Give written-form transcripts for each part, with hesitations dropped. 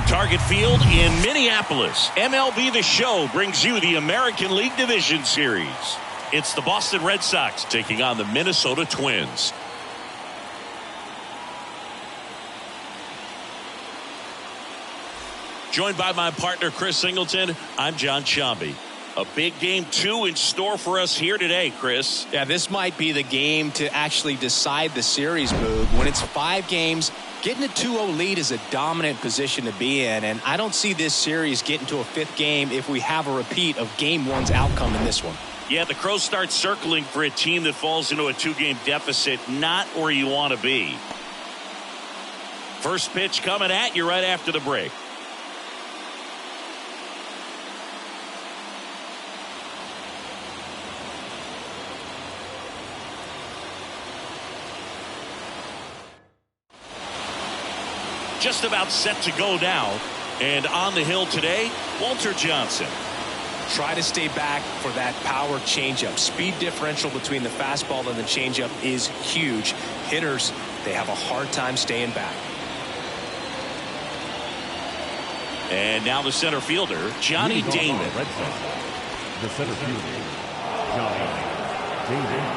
From Target Field in Minneapolis, MLB The Show brings you the American League Division Series. It's the Boston Red Sox taking on the Minnesota Twins. Joined by my partner, Chris Singleton, I'm John Shambi. A big game 2 in store for us here today, Chris. Yeah, this might be the game to actually decide the series, Boog. When it's 5 games, getting a 2-0 lead is a dominant position to be in, and I don't see this series getting to a 5th game if we have a repeat of Game 1's outcome in this one. Yeah, the Crows start circling for a team that falls into a 2-game deficit, not where you want to be. First pitch coming at you right after the break. Just about set to go now. And on the hill today, Walter Johnson. Try to stay back for that power changeup. Speed differential between the fastball and the changeup is huge. Hitters, they have a hard time staying back. And now the center fielder, Johnny Damon. The center fielder, Johnny Damon.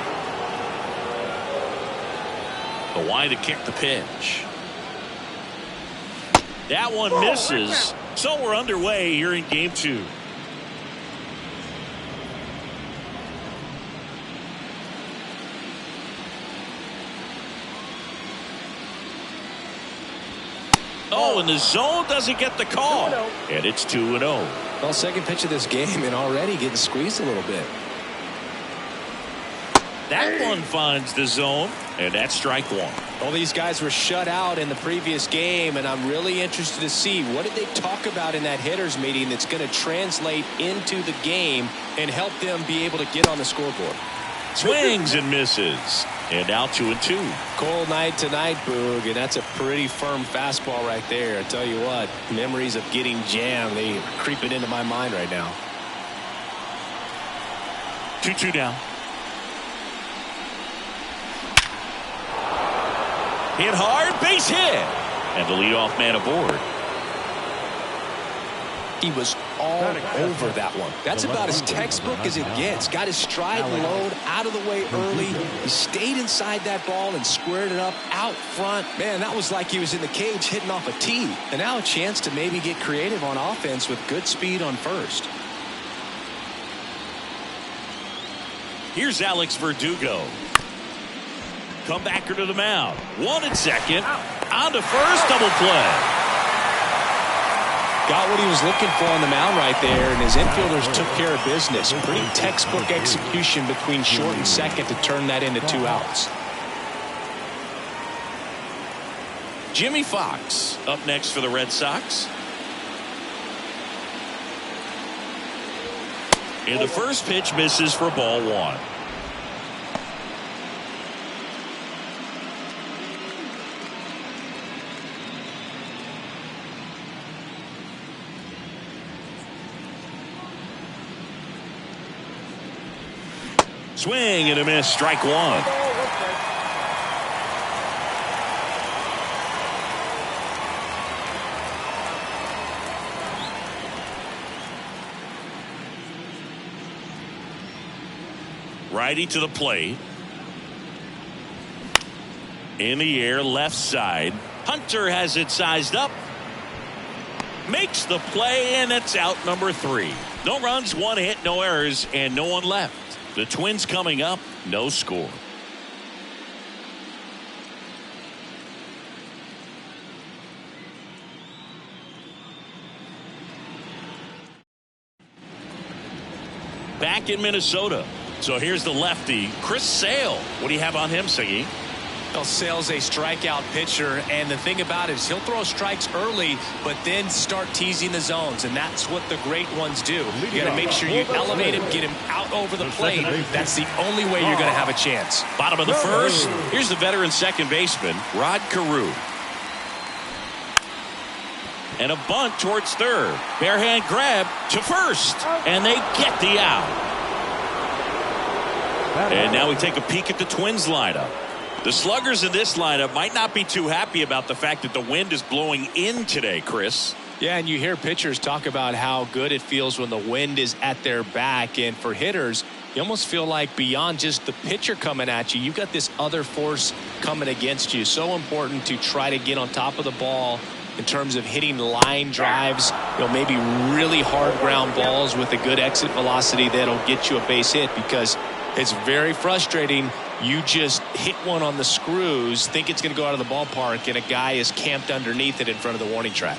The wide to kick the pitch. That one misses. So we're underway here in game 2. Oh, and the zone doesn't get the call. And it's 2-0. Well, second pitch of this game and already getting squeezed a little bit. That one finds the zone, and that's strike 1. Well, these guys were shut out in the previous game, and I'm really interested to see what did they talk about in that hitters meeting that's going to translate into the game and help them be able to get on the scoreboard. Swings and misses. And now 2-2. Cold night tonight, Boog, and that's a pretty firm fastball right there. I tell you what, memories of getting jammed, they are creeping into my mind right now. 2-2 down. Hit hard, base hit. And the leadoff man aboard. He was all over that one. That's about as textbook as it gets. Got his stride and load out of the way early. He stayed inside that ball and squared it up out front. Man, that was like he was in the cage hitting off a tee. And now a chance to maybe get creative on offense with good speed on first. Here's Alex Verdugo. Comebacker to the mound. 1 at second. On to first, double play. Got what he was looking for on the mound right there, and his infielders took care of business. Pretty textbook execution between short and second to turn that into 2 outs. Jimmy Fox up next for the Red Sox. And the first pitch misses for ball 1. Swing and a miss, strike 1. Righty to the plate. In the air, left side. Hunter has it sized up. Makes the play, and it's out number 3. No runs, 1 hit, no errors, and no one left. The Twins coming up, no score. Back in Minnesota. So here's the lefty, Chris Sale. What do you have on him, Siggy? Well, Sale's a strikeout pitcher, and the thing about it is he'll throw strikes early, but then start teasing the zones, and that's what the great ones do. You got to make sure you elevate him, get him out over the plate. That's the only way you're going to have a chance. Bottom of the first. Here's the veteran second baseman, Rod Carew. And a bunt towards third. Bare hand grab to first, and they get the out. And now we take a peek at the Twins lineup. The sluggers in this lineup might not be too happy about the fact that the wind is blowing in today, Chris. Yeah, and you hear pitchers talk about how good it feels when the wind is at their back. And for hitters, you almost feel like beyond just the pitcher coming at you, you've got this other force coming against you. So important to try to get on top of the ball in terms of hitting line drives, maybe really hard ground balls with a good exit velocity that'll get you a base hit, because it's very frustrating. You just hit one on the screws, think it's going to go out of the ballpark, and a guy is camped underneath it in front of the warning track.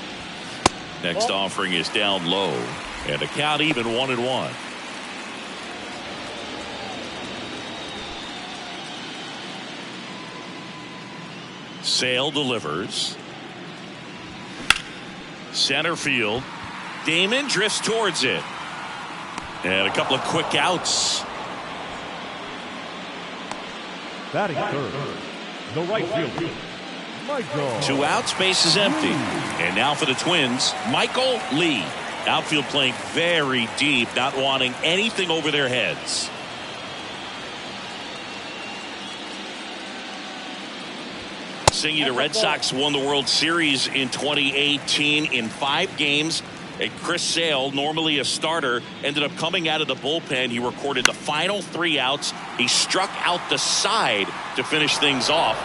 Next offering is down low, and a count even 1-1. Sale delivers. Center field. Damon drifts towards it. And a couple of quick outs. Batting third, the right fielder, Michael. 2 outs, base is empty. And now for the Twins, Michael Lee. Outfield playing very deep, not wanting anything over their heads. The Red Sox won the World Series in 2018 in 5 games. And Chris Sale, normally a starter, ended up coming out of the bullpen. He recorded the final 3 outs. He struck out the side to finish things off.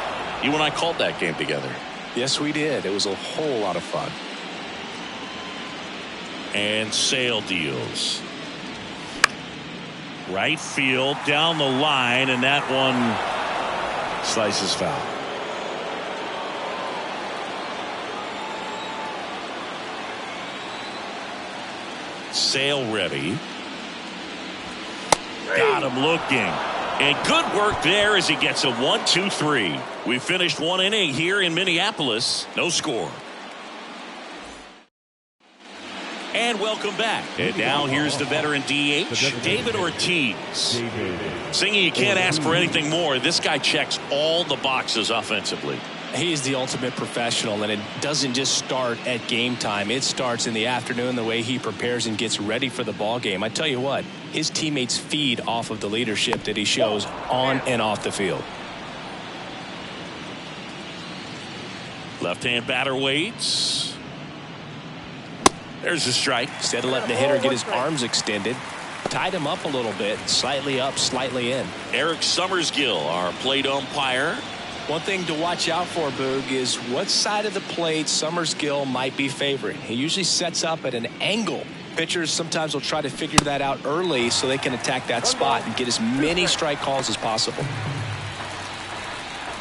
You and I called that game together. Yes, we did. It was a whole lot of fun. And Sale deals. Right field, down the line, and that one slices foul. Sale ready. Got him looking. And good work there as he gets a 1-2-3. We finished 1 inning here in Minneapolis. No score. And welcome back. And now here's the veteran DH, David Ortiz. Singy, you can't ask for anything more. This guy checks all the boxes offensively. He's the ultimate professional, and it doesn't just start at game time. It starts in the afternoon, the way he prepares and gets ready for the ball game. I tell you what, his teammates feed off of the leadership that he shows on and off the field. Left-hand batter waits. There's a strike. Instead of letting the hitter get his arms extended, tied him up a little bit, slightly up, slightly in. Eric Summersgill, our plate umpire. One thing to watch out for, Boog, is what side of the plate Summersgill might be favoring. He usually sets up at an angle. Pitchers sometimes will try to figure that out early so they can attack that spot and get as many strike calls as possible.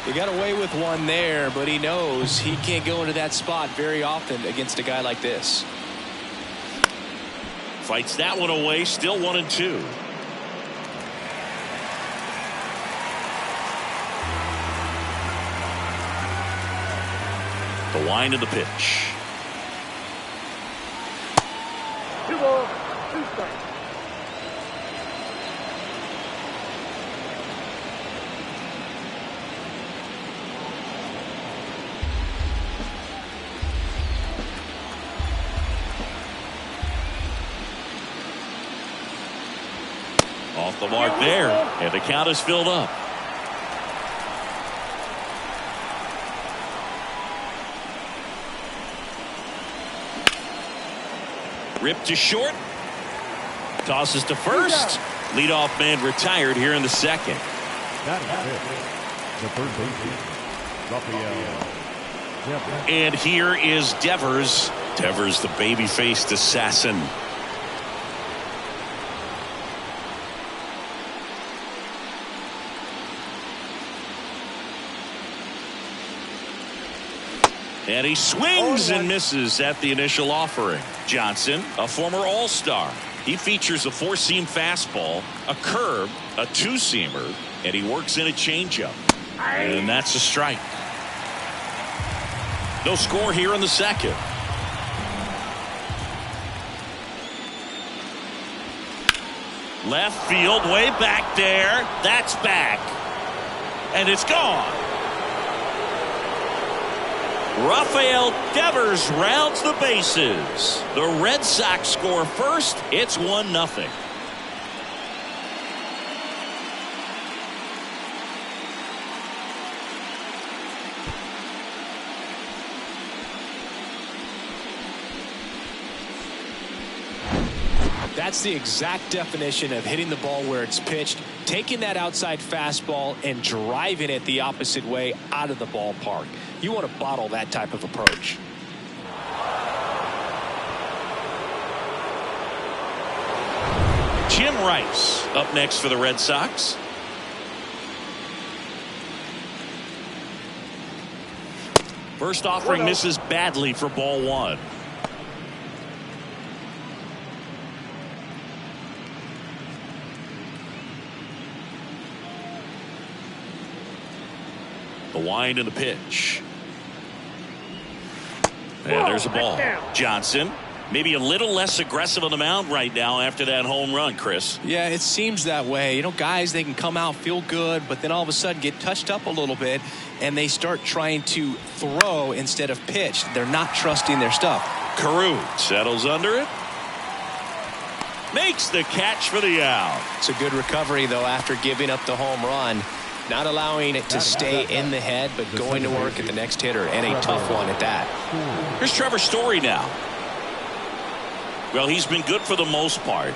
He got away with one there, but he knows he can't go into that spot very often against a guy like this. Fights that one away, still 1-2. The wind of the pitch. 2 balls, 2 strikes. Off the mark there, and the count is filled up. Ripped to short. Tosses to first. Leadoff man retired here in the second. That is it. The third baseman, Raphael. And here is Devers. Devers, the baby-faced assassin. And he swings and misses at the initial offering. Johnson, a former All-Star. He features a 4-seam fastball, a curve, a 2-seamer, and he works in a changeup. And that's a strike. No score here in the second. Left field, way back there. That's back. And it's gone. Rafael Devers rounds the bases. The Red Sox score first. It's 1-0. That's the exact definition of hitting the ball where it's pitched, taking that outside fastball and driving it the opposite way out of the ballpark. You want to bottle that type of approach. Jim Rice up next for the Red Sox. First offering misses badly for ball one. The wind and the pitch. And there's a ball. Johnson maybe a little less aggressive on the mound right now after that home run, Chris. Yeah, it seems that way. You know, guys, they can come out, feel good, but then all of a sudden get touched up a little bit, and they start trying to throw instead of pitch. They're not trusting their stuff. Carew settles under it. Makes the catch for the out. It's a good recovery, though, after giving up the home run. Not allowing it to stay in the head, but going to work at the next hitter, and a tough one at that. Here's Trevor Story now. Well, he's been good for the most part.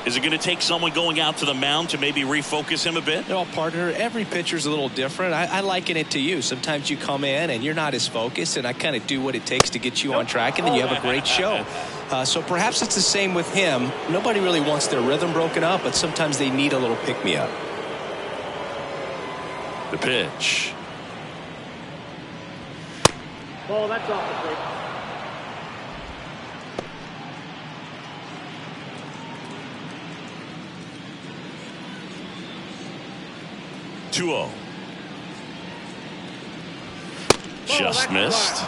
Is it going to take someone going out to the mound to maybe refocus him a bit? No, partner, every pitcher's a little different. I liken it to you. Sometimes you come in and you're not as focused, and I kind of do what it takes to get you on track, and then you have a great show. So perhaps it's the same with him. Nobody really wants their rhythm broken up, but sometimes they need a little pick-me-up. The pitch. Ball, that's off the plate. Just missed.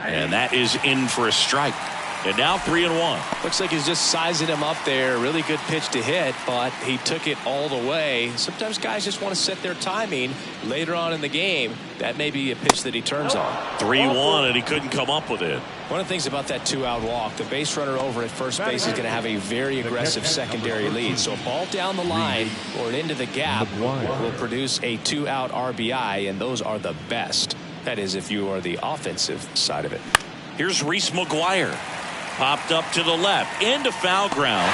And that is in for a strike. And now 3-1. Looks like he's just sizing him up there. Really good pitch to hit, but he took it all the way. Sometimes guys just want to set their timing later on in the game. That may be a pitch that he turns on. 3-1, and he couldn't come up with it. One of the things about that 2-out walk, the base runner over at first base is going to have a very aggressive secondary lead. So a ball down the line or into the gap will produce a 2-out RBI, and those are the best. That is, if you are the offensive side of it. Here's Reese McGuire. Popped up to the left into foul ground.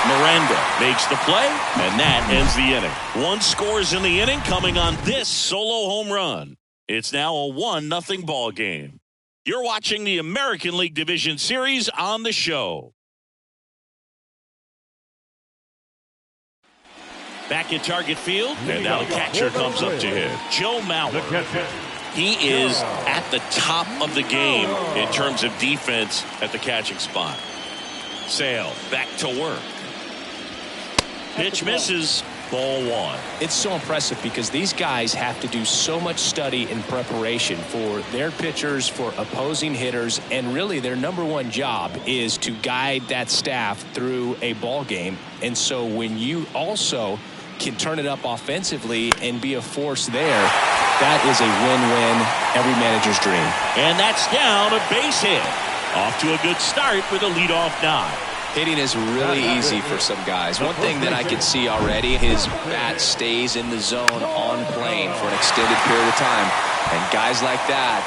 Miranda makes the play, and that ends the inning. One scores in the inning coming on this solo home run. It's now a 1-0 ball game. You're watching the American League Division Series on the show. Back in target field, and now the catcher comes up to hit. Joe Mauer. He is at the top of the game in terms of defense at the catching spot. Sale back to work. Pitch misses. Ball one. It's so impressive because these guys have to do so much study and preparation for their pitchers, for opposing hitters, and really their number one job is to guide that staff through a ball game. And so when you also can turn it up offensively and be a force there, that is a win-win, every manager's dream. And that's down, a base hit. Off to a good start with a leadoff nod. Hitting is really easy for some guys. One thing that I can see already, his bat stays in the zone on plane for an extended period of time. And guys like that,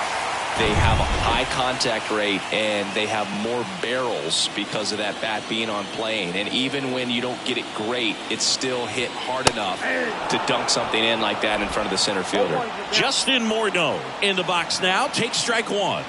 they have a high contact rate and they have more barrels because of that bat being on plane. And even when you don't get it great, it's still hit hard enough to dunk something in like that in front of the center fielder. Justin Morneau in the box now. Take strike one.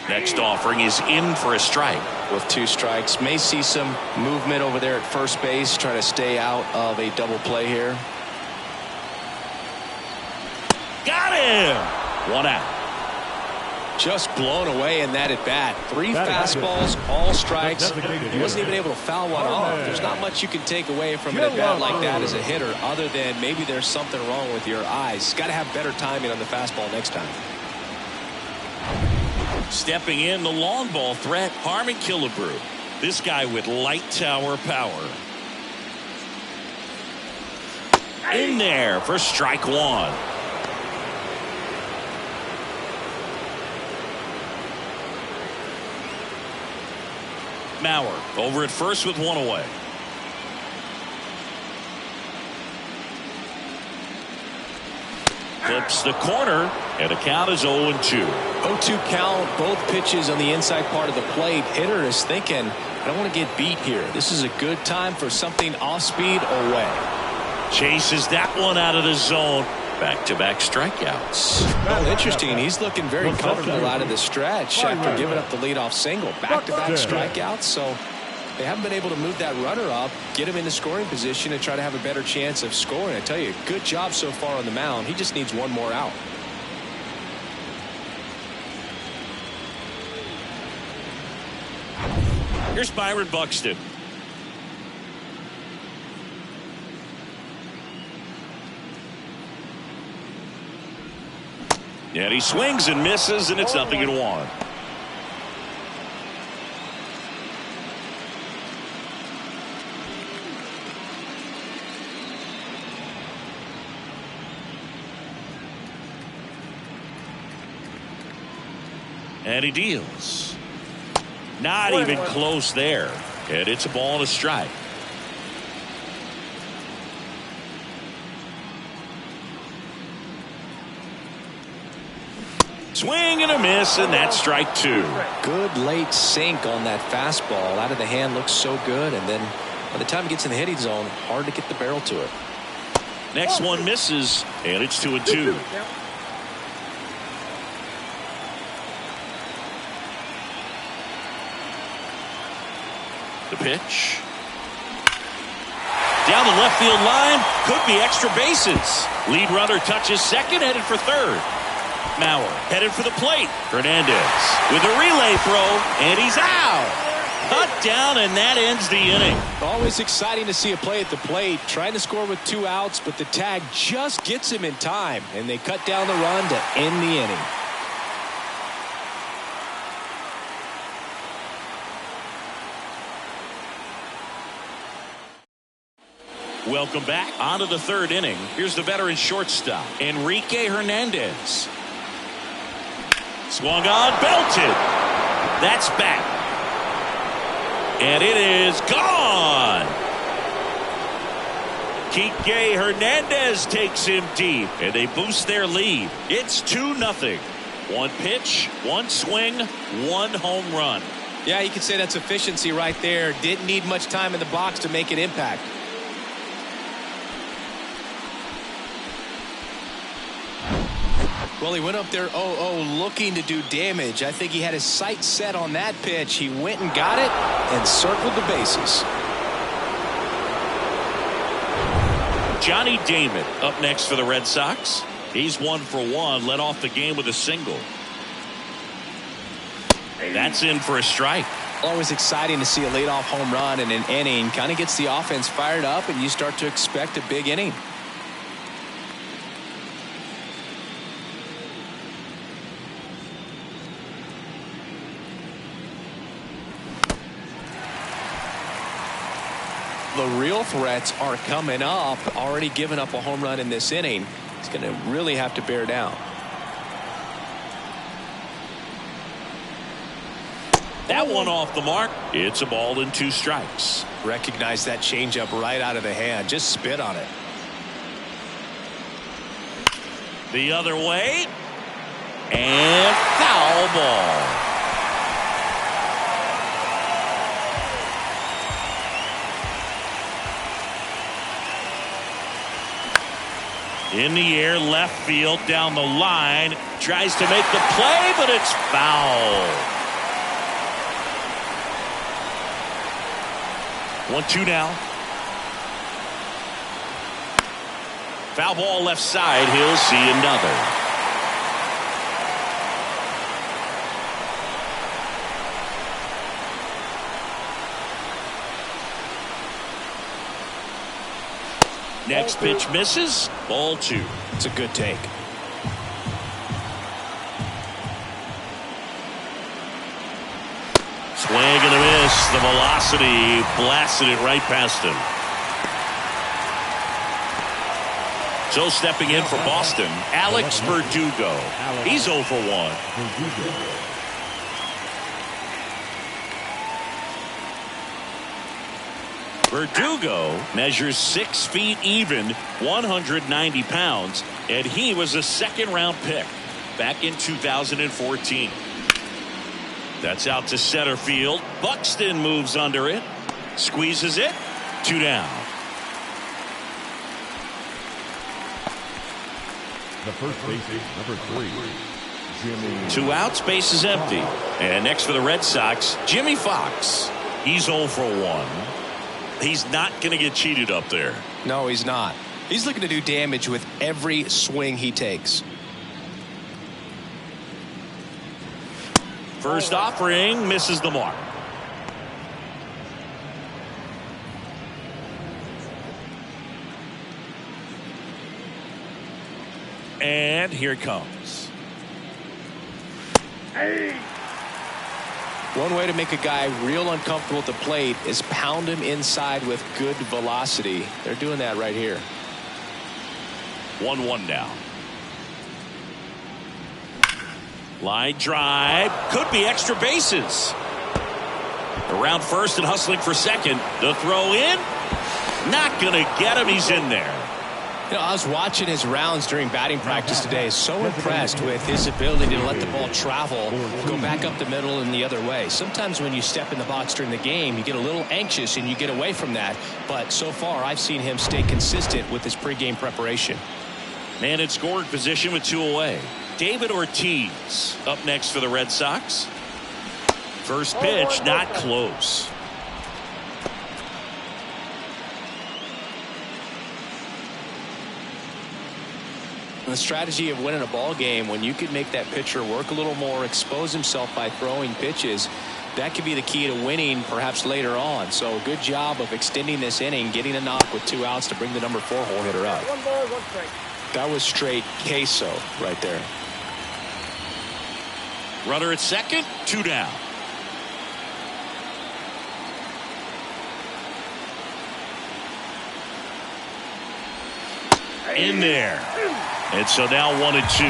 Next offering is in for a strike. With 2 strikes, may see some movement over there at first base, trying to stay out of a double play here. Got him! 1 out. Just blown away in that at bat. 3 fastballs, all strikes. He wasn't even able to foul one off. There's not much you can take away from an at bat like that as a hitter, other than maybe there's something wrong with your eyes. Got to have better timing on the fastball next time. Stepping in, the long ball threat, Harmon Killebrew. This guy with light tower power. In there for strike one. Mauer over at first with one away. Flips the corner, and the count is 0-2. 0-2 count, both pitches on the inside part of the plate. Hitter is thinking, I don't want to get beat here. This is a good time for something off speed away. Chases that one out of the zone. Back-to-back strikeouts. Well, interesting. He's looking very comfortable out of the stretch after giving up the leadoff single. Back-to-back strikeouts, so they haven't been able to move that runner up, get him into scoring position, and try to have a better chance of scoring. I tell you, good job so far on the mound. He just needs one more out. Here's Byron Buxton. And he swings and misses, and it's 0-1. And he deals. Not even close there. And it's a ball and a strike. Swing and a miss, and that's strike two. Good late sink on that fastball. Out of the hand looks so good, and then by the time it gets in the hitting zone, hard to get the barrel to it. Next one misses, and it's 2-2. The pitch. Down the left field line. Could be extra bases. Lead runner touches second, headed for third. Mauer headed for the plate. Hernandez with a relay throw, and he's out. Cut down, and that ends the inning. Always exciting to see a play at the plate. Trying to score with 2 outs, but the tag just gets him in time, and they cut down the run to end the inning. Welcome back onto the third inning. Here's the veteran shortstop, Enrique Hernandez. Swung on, belted. That's back. And it is gone. Enrique Hernandez takes him deep, and they boost their lead. It's 2-0. One pitch, one swing, one home run. Yeah, you could say that's efficiency right there. Didn't need much time in the box to make an impact. Well, he went up there 0-0 looking to do damage. I think he had his sights set on that pitch. He went and got it and circled the bases. Johnny Damon up next for the Red Sox. He's 1 for 1, led off the game with a single. That's in for a strike. Always exciting to see a leadoff home run in an inning. Kind of gets the offense fired up, and you start to expect a big inning. The real threats are coming up. Already given up a home run in this inning. He's going to really have to bear down. That one off the mark. It's a ball and 2 strikes. Recognize that changeup right out of the hand. Just spit on it. The other way. And foul ball. In the air, left field, down the line. Tries to make the play, but it's foul. 1-2 now. Foul ball left side. He'll see another. Next pitch misses. Ball 2. It's a good take. Swing and a miss. the velocity, blasted it right past him. So stepping in for Boston, Alex Verdugo. He's 0 for 1. Verdugo measures 6 feet even, 190 pounds, and he was a second-round pick back in 2014. That's out to center field. Buxton moves under it, squeezes it, 2 down. The first baseman, number 3, Jimmy. 2 outs, base is empty. And next for the Red Sox, Jimmy Fox. He's 0 for 1. He's not going to get cheated up there. No, he's not. He's looking to do damage with every swing he takes. First offering misses the mark. And here it comes. One way to make a guy real uncomfortable at the plate is pound him inside with good velocity. They're doing that right here. 1-1 now. Line drive. Could be extra bases. Around first and hustling for second. The throw in. Not going to get him. He's in there. You know, I was watching his rounds during batting practice today. So impressed with his ability to let the ball travel, go back up the middle and the other way. Sometimes when you step in the box during the game, you get a little anxious and you get away from that. But so far, I've seen him stay consistent with his pregame preparation. Man in scoring position with 2 away. David Ortiz up next for the Red Sox. First pitch, not close. The strategy of winning a ball game, when you can make that pitcher work a little more, expose himself by throwing pitches, that could be the key to winning perhaps later on. So good job of extending this inning, getting a knock with 2 outs to bring the number 4 hole hitter up. 1 ball, 1 strike. That was straight queso right there. Runner at second, 2 down. In there. And so now 1-2.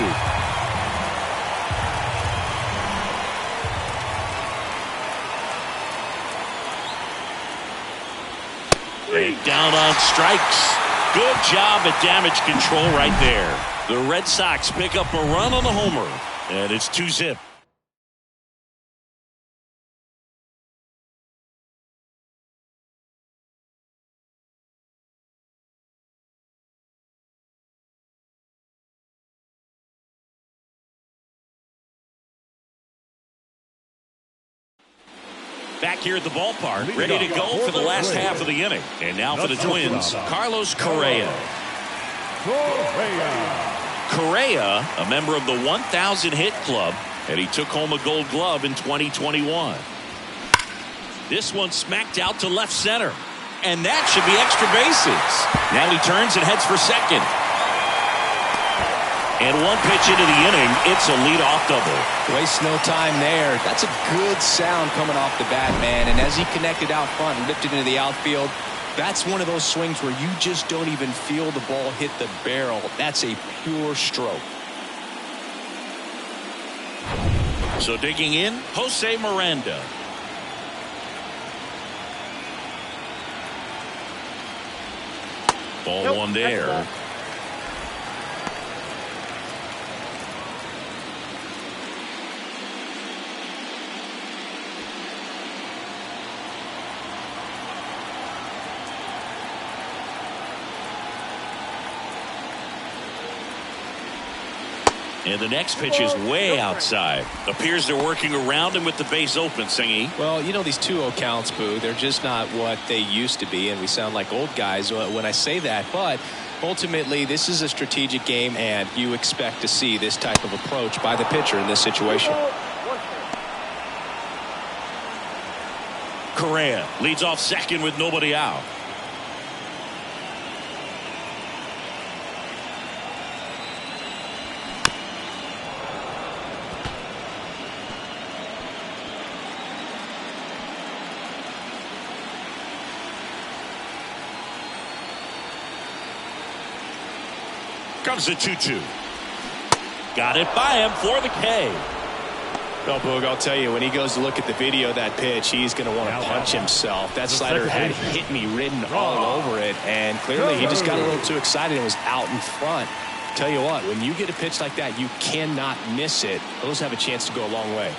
And down on strikes. Good job at damage control right there. The Red Sox pick up a run on the homer. And it's 2-zip. Back here at the ballpark, ready to go for the last half of the inning. And now for the Twins, Carlos Correa. Correa, a member of the 1,000 hit club, and he took home a Gold Glove in 2021. This one smacked out to left center, and that should be extra bases. Now he turns and heads for second. And 1 pitch into the inning, it's a leadoff double. Waste no time there. That's a good sound coming off the bat, man. And as he connected out front and lifted into the outfield, that's one of those swings where you just don't even feel the ball hit the barrel. That's a pure stroke. So digging in, Jose Miranda. Ball 1 there. And the next pitch is way outside. Appears they're working around him with the base open, Singy. Well, you know, these 2-0 counts, Boo, they're just not what they used to be, and we sound like old guys when I say that. But ultimately, this is a strategic game, and you expect to see this type of approach by the pitcher in this situation. Correa leads off second with nobody out. comes the 2-2. Got it by him for the K. Well, Boog, I'll tell you, when he goes to look at the video of that pitch, he's going to want to punch himself. That slider had hit me written all over it, and clearly he just got a little too excited and was out in front. Tell you what, when you get a pitch like that, you cannot miss it. Those have a chance to go a long way.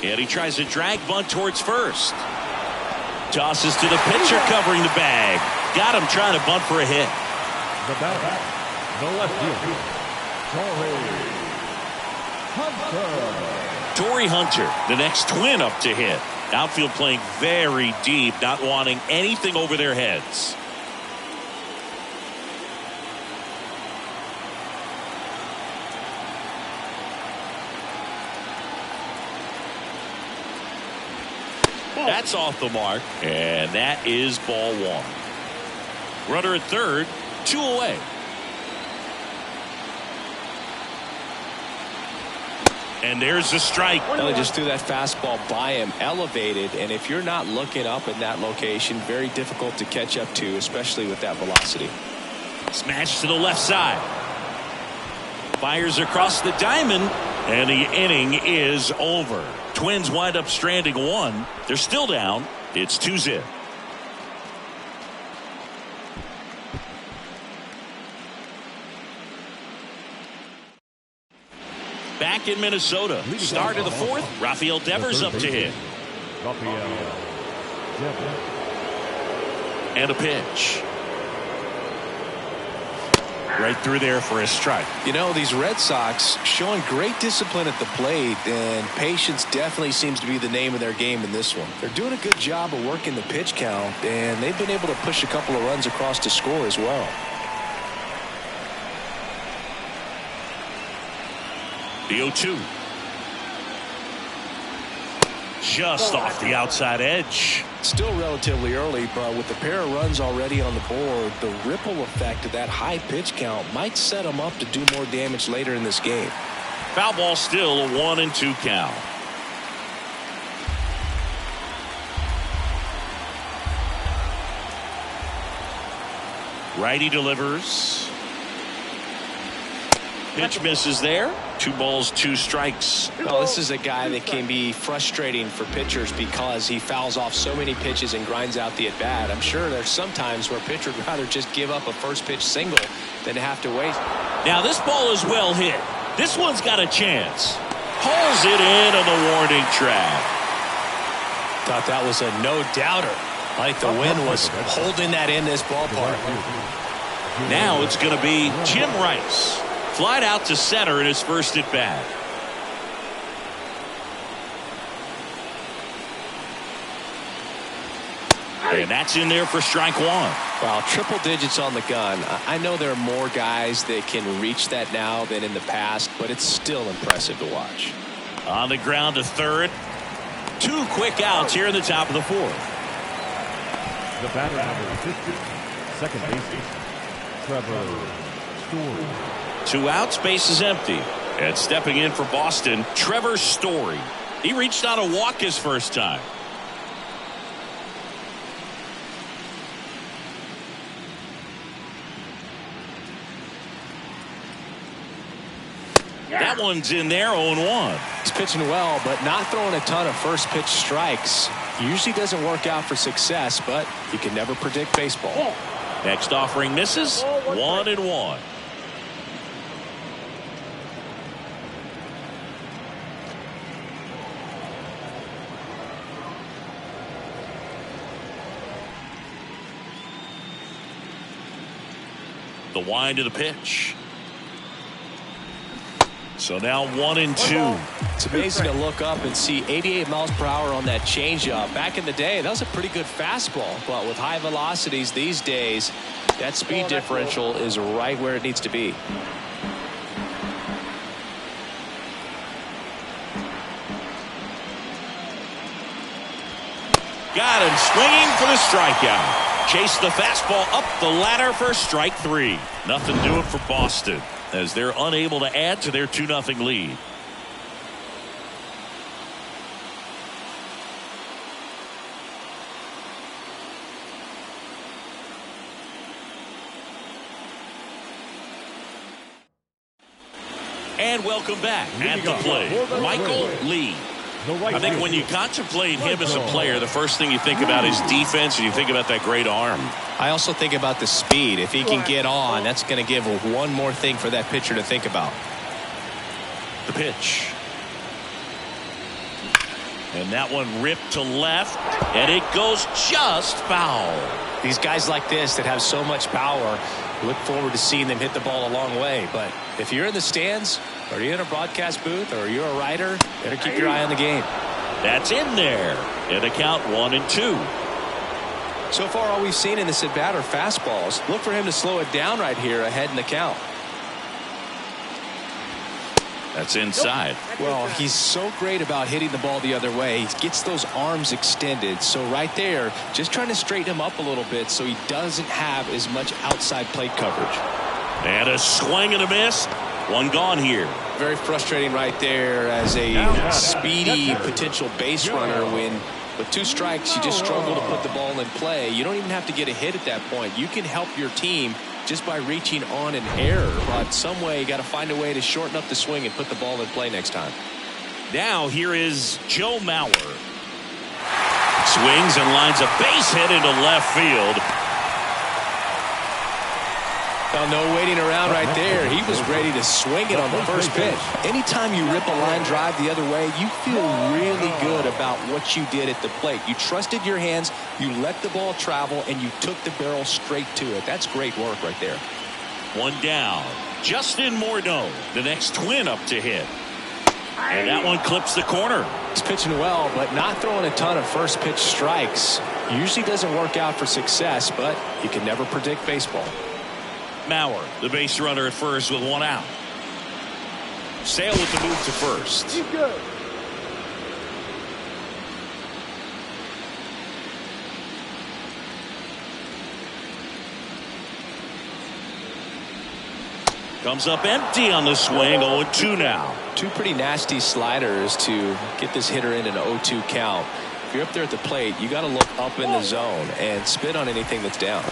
And he tries to drag bunt towards first. Tosses to the pitcher covering the bag. Got him trying to bunt for a hit. The batter, the left fielder, Torrey Hunter, the next twin up to hit. Outfield playing very deep, not wanting anything over their heads. That's off the mark, and that is ball one. Runner at third, 2 away. And there's the strike. Well, he just threw that fastball by him, elevated, and if you're not looking up in that location, very difficult to catch up to, especially with that velocity. Smash to the left side. Fires across the diamond, and the inning is over. Twins wind up stranding one. They're still down. It's 2-0. Back in Minnesota. Start of the fourth. Rafael Devers up to hit. And a pitch. Right through there for a strike. You know, these Red Sox showing great discipline at the plate, and patience definitely seems to be the name of their game in this one. They're doing a good job of working the pitch count, and they've been able to push a couple of runs across to score as well. The 0-2. Just off the outside edge. Still relatively early, but with the pair of runs already on the board, the ripple effect of that high pitch count might set them up to do more damage later in this game. Foul ball still, a 1-2 count. Righty delivers. Pitch misses there. 2 balls, 2 strikes. Well, this is a guy that can be frustrating for pitchers because he fouls off so many pitches and grinds out the at-bat. I'm sure there's some times where a pitcher would rather just give up a first pitch single than have to wait. Now this ball is well hit. This one's got a chance. Pulls it in on the warning track. Thought that was a no-doubter. Like the wind was holding that in this ballpark. Now it's going to be Jim Rice. Flied out to center in his first at bat. And that's in there for strike one. Wow, triple digits on the gun. I know there are more guys that can reach that now than in the past, but it's still impressive to watch. On the ground to third. 2 quick outs here in the top of the fourth. The batter number 50, second baseman, Trevor Story. 2 outs, base is empty. And stepping in for Boston, Trevor Story. He reached on a walk his first time. That one's in there, 0-1. He's pitching well, but not throwing a ton of first pitch strikes. Usually doesn't work out for success, but you can never predict baseball. Next offering misses, 1-1. The wind of the pitch. So now 1-2. It's amazing to look up and see 88 miles per hour on that changeup. Back in the day, that was a pretty good fastball. But with high velocities these days, that speed differential is right where it needs to be. Got him swinging for the strikeout. Chase the fastball up the ladder for strike 3. Nothing doing for Boston as they're unable to add to their 2-0 lead. And welcome back at the plate, Michael Lee. I think when you contemplate him as a player, the first thing you think about is defense, and you think about that great arm. I also think about the speed. If he can get on, that's going to give one more thing for that pitcher to think about. The pitch. And that one ripped to left, and it goes just foul. These guys like this that have so much power, look forward to seeing them hit the ball a long way. But if you're in the stands, or you're in a broadcast booth, or you're a writer, better keep your eye on the game. That's in there. And a count 1-2. So far, all we've seen in this at bat are fastballs. Look for him to slow it down right here ahead in the count. That's inside. Well, he's so great about hitting the ball the other way. He gets those arms extended. So right there, just trying to straighten him up a little bit so he doesn't have as much outside plate coverage. And a swing and a miss. One gone here. Very frustrating right there as a speedy potential base runner when with 2 strikes you just struggle to put the ball in play. You don't even have to get a hit at that point. You can help your team just by reaching on an error, but some way you got to find a way to shorten up the swing and put the ball in play next time. Now here is Joe Mauer. Swings and lines a base hit into left field. Now, no waiting around right there. He was ready to swing it on the first pitch. Anytime you rip a line drive the other way, you feel really good about what you did at the plate. You trusted your hands, you let the ball travel, and you took the barrel straight to it. That's great work right there. One down. Justin Morneau, the next Twin up to hit. And that one clips the corner. He's pitching well, but not throwing a ton of first pitch strikes. Usually doesn't work out for success, but you can never predict baseball. Mauer, the base runner at first with 1 out. Sale with the move to first. He's good. Comes up empty on the swing. 0-2 now. 2 pretty nasty sliders to get this hitter in an 0-2 count. If you're up there at the plate, you got to look up in the zone and spit on anything that's down.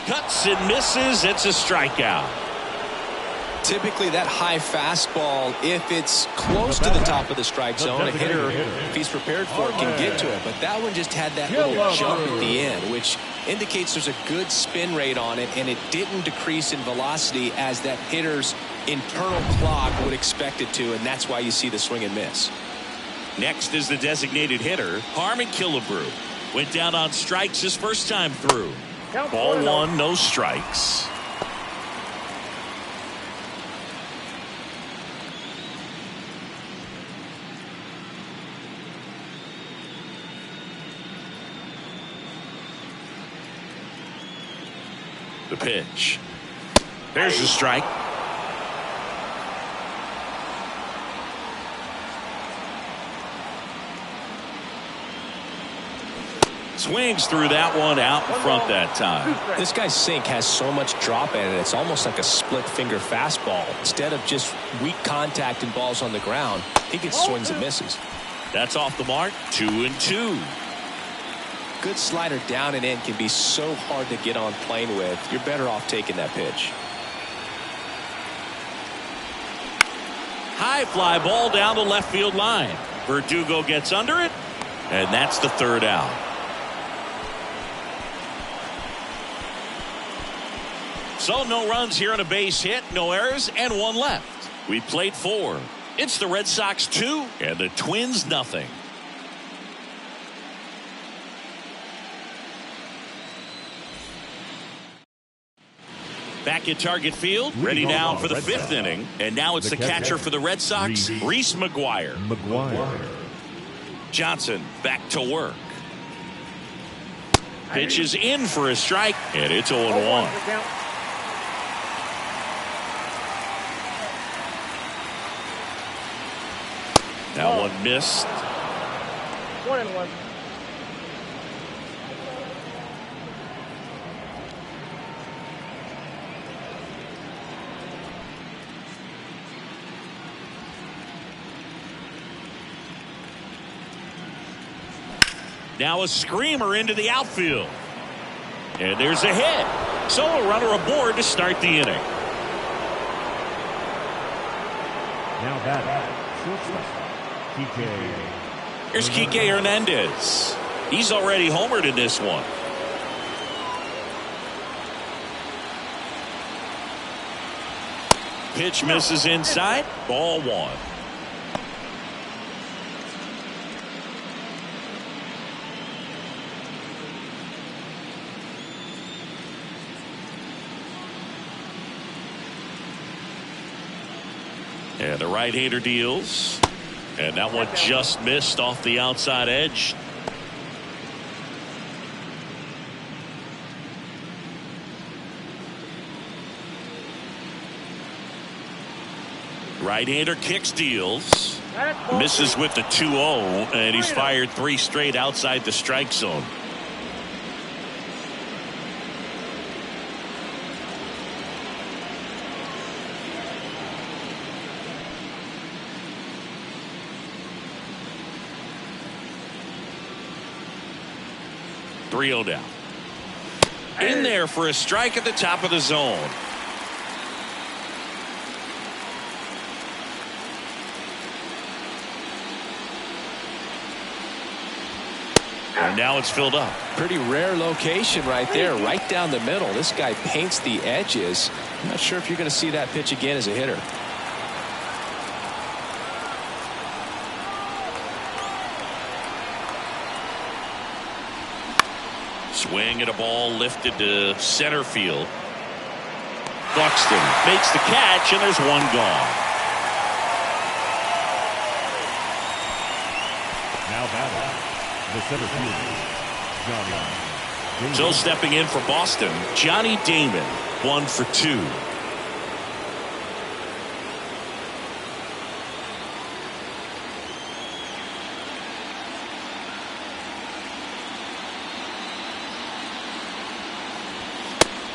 Cuts and misses. It's a strikeout. Typically that high fastball, if it's close to the top of the strike zone, a hitter, if he's prepared for it, can get to it. But that one just had that little jump at the end, which indicates there's a good spin rate on it, and it didn't decrease in velocity as that hitter's internal clock would expect it to, and that's why you see the swing and miss. Next is the designated hitter, Harmon Killebrew. Went down on strikes his first time through. Ball 1, no strikes. The pitch. There's the strike. Swings through that one out in front that time. This guy's sink has so much drop in it. It's almost like a split finger fastball. Instead of just weak contact and balls on the ground, he gets swings and misses. That's off the mark. 2-2. Good slider down and in can be so hard to get on plane with. You're better off taking that pitch. High fly ball down the left field line. Verdugo gets under it, and that's the 3rd out. So no runs here on a base hit, no errors, and 1 left. We played 4. It's the Red Sox 2 and the Twins nothing. Back at Target Field, ready now for the 5th inning. And now it's the catcher for the Red Sox, Reese McGuire. Pitch is in for a strike, and it's 0-1. That one missed. 1-1. Now a screamer into the outfield. And there's a hit. So a runner aboard to start the inning. Now batting, shortstop, Kike. Here's Kike Hernandez. He's already homered in this one. Pitch misses inside. Ball 1. And the right-hander deals. And that one just missed off the outside edge. Right-hander kicks, deals. Misses with the 2-0, and he's fired 3 straight outside the strike zone. Down. In there for a strike at the top of the zone. And now it's filled up. Pretty rare location right there, right down the middle. This guy paints the edges. I'm not sure if you're going to see that pitch again as a hitter. Swing at a ball lifted to center field. Buxton makes the catch, and there's one gone. Now batting, the center fielder, Johnny. So stepping in for Boston, Johnny Damon, 1 for 2.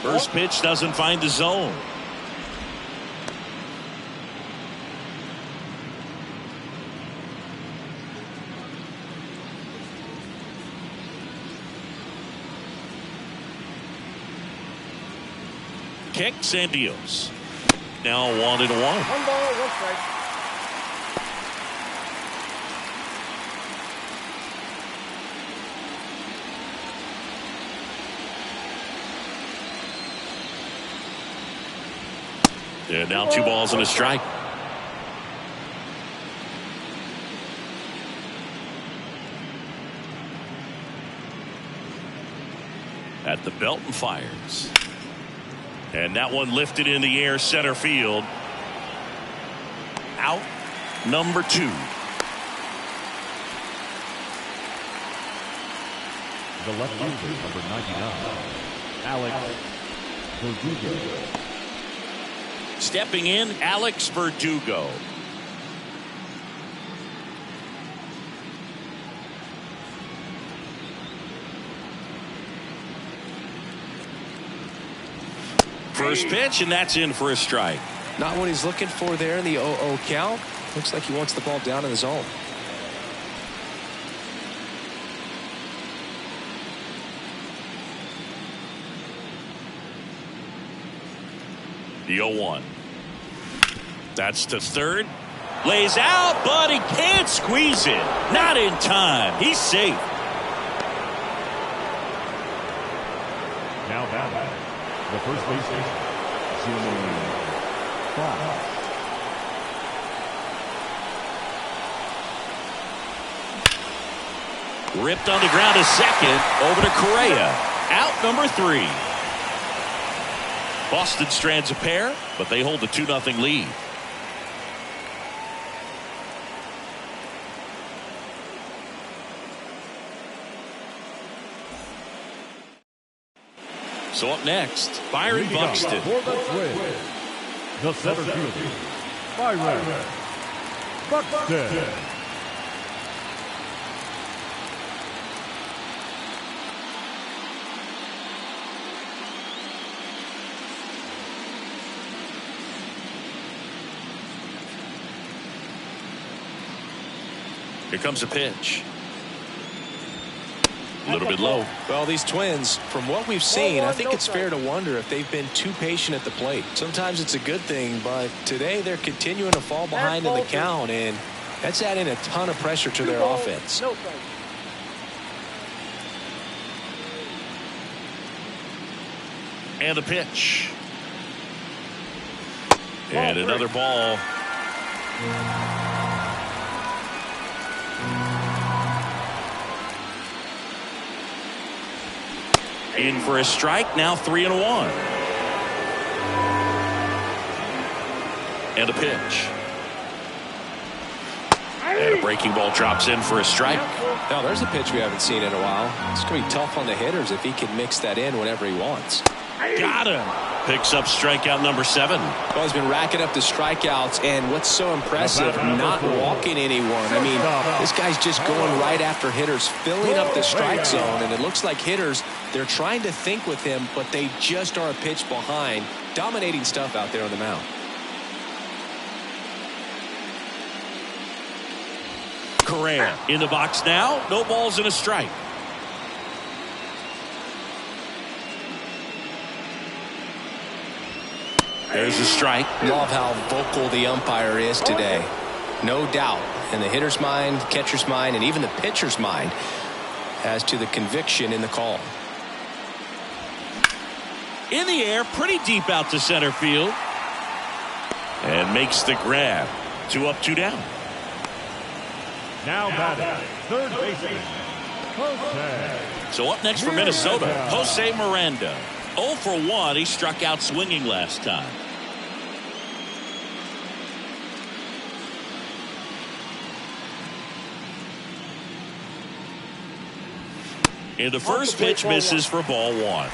First pitch doesn't find the zone. Kicks and deals. Now 1-1. 1 ball, 1 strike. And now 2 balls and a strike. At the belt and fires. And that one lifted in the air center field. Out number 2. The left fielder, number 99, Alex Verdugo. Stepping in, Alex Verdugo. First pitch, and that's in for a strike. Not what he's looking for there in the 0-0 count. Looks like he wants the ball down in the zone. The 0-1. That's to third. Lays out, but he can't squeeze it. Not in time. He's safe. Now batting, the first baseman, Jimmy Fox. Ripped on the ground to second. Over to Correa. Out number 3. Boston strands a pair, but they hold the 2-0 lead. So up next, Byron Leading up Buxton. for the Twins, the center fielder, Byron Buxton. Here comes a pitch. A little bit low. Well, these Twins, from what we've seen, I think it's fair to wonder if they've been too patient at the plate. Sometimes it's a good thing, but today they're continuing to fall behind in the count, and that's adding a ton of pressure to their offense. And the pitch. And another ball. In for a strike, now 3-1. And a pitch. And a breaking ball drops in for a strike. Now there's a pitch we haven't seen in a while. It's going to be tough on the hitters if he can mix that in whenever he wants. Got him. Picks up strikeout number 7. Well, he's been racking up the strikeouts, and what's so impressive, not walking anyone. I mean, this guy's just going right after hitters, filling up the strike zone, and it looks like hitters, they're trying to think with him, but they just are a pitch behind. Dominating stuff out there on the mound. Correa in the box now. No balls and a strike. There's a strike. Love how vocal the umpire is today. No doubt in the hitter's mind, catcher's mind, and even the pitcher's mind as to the conviction in the call. In the air, pretty deep out to center field. And makes the grab. 2 up, 2 down. Now batting, third baseman, Jose. So up next for Minnesota, Jose Miranda. 0 for 1. He struck out swinging last time. In the first pitch, misses for ball 1.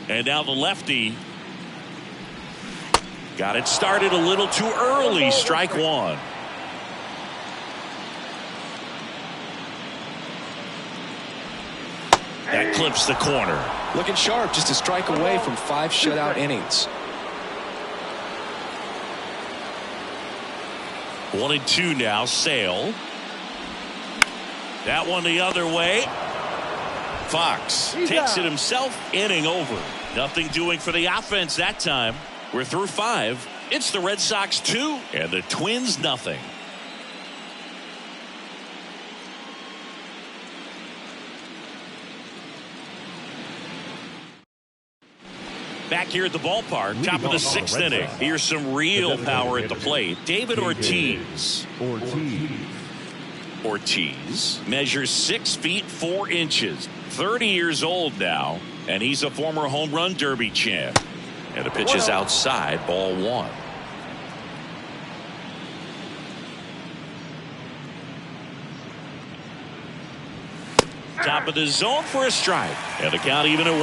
And now the lefty. Got it started a little too early. Strike 1. That clips the corner. Looking sharp, just a strike away from 5 shutout innings. 1-2 now. Sale. That one the other way. Fox takes it himself. Inning over. Nothing doing for the offense that time. We're through 5. It's the Red Sox 2 and the Twins nothing. Back here at the ballpark, top of the 6th inning. Here's some real power at the plate. David Ortiz. Ortiz measures 6 feet 4 inches. 30 years old now, and he's a former home run derby champ. And the pitch is outside, ball 1. Top of the zone for a strike. And the count even at 1.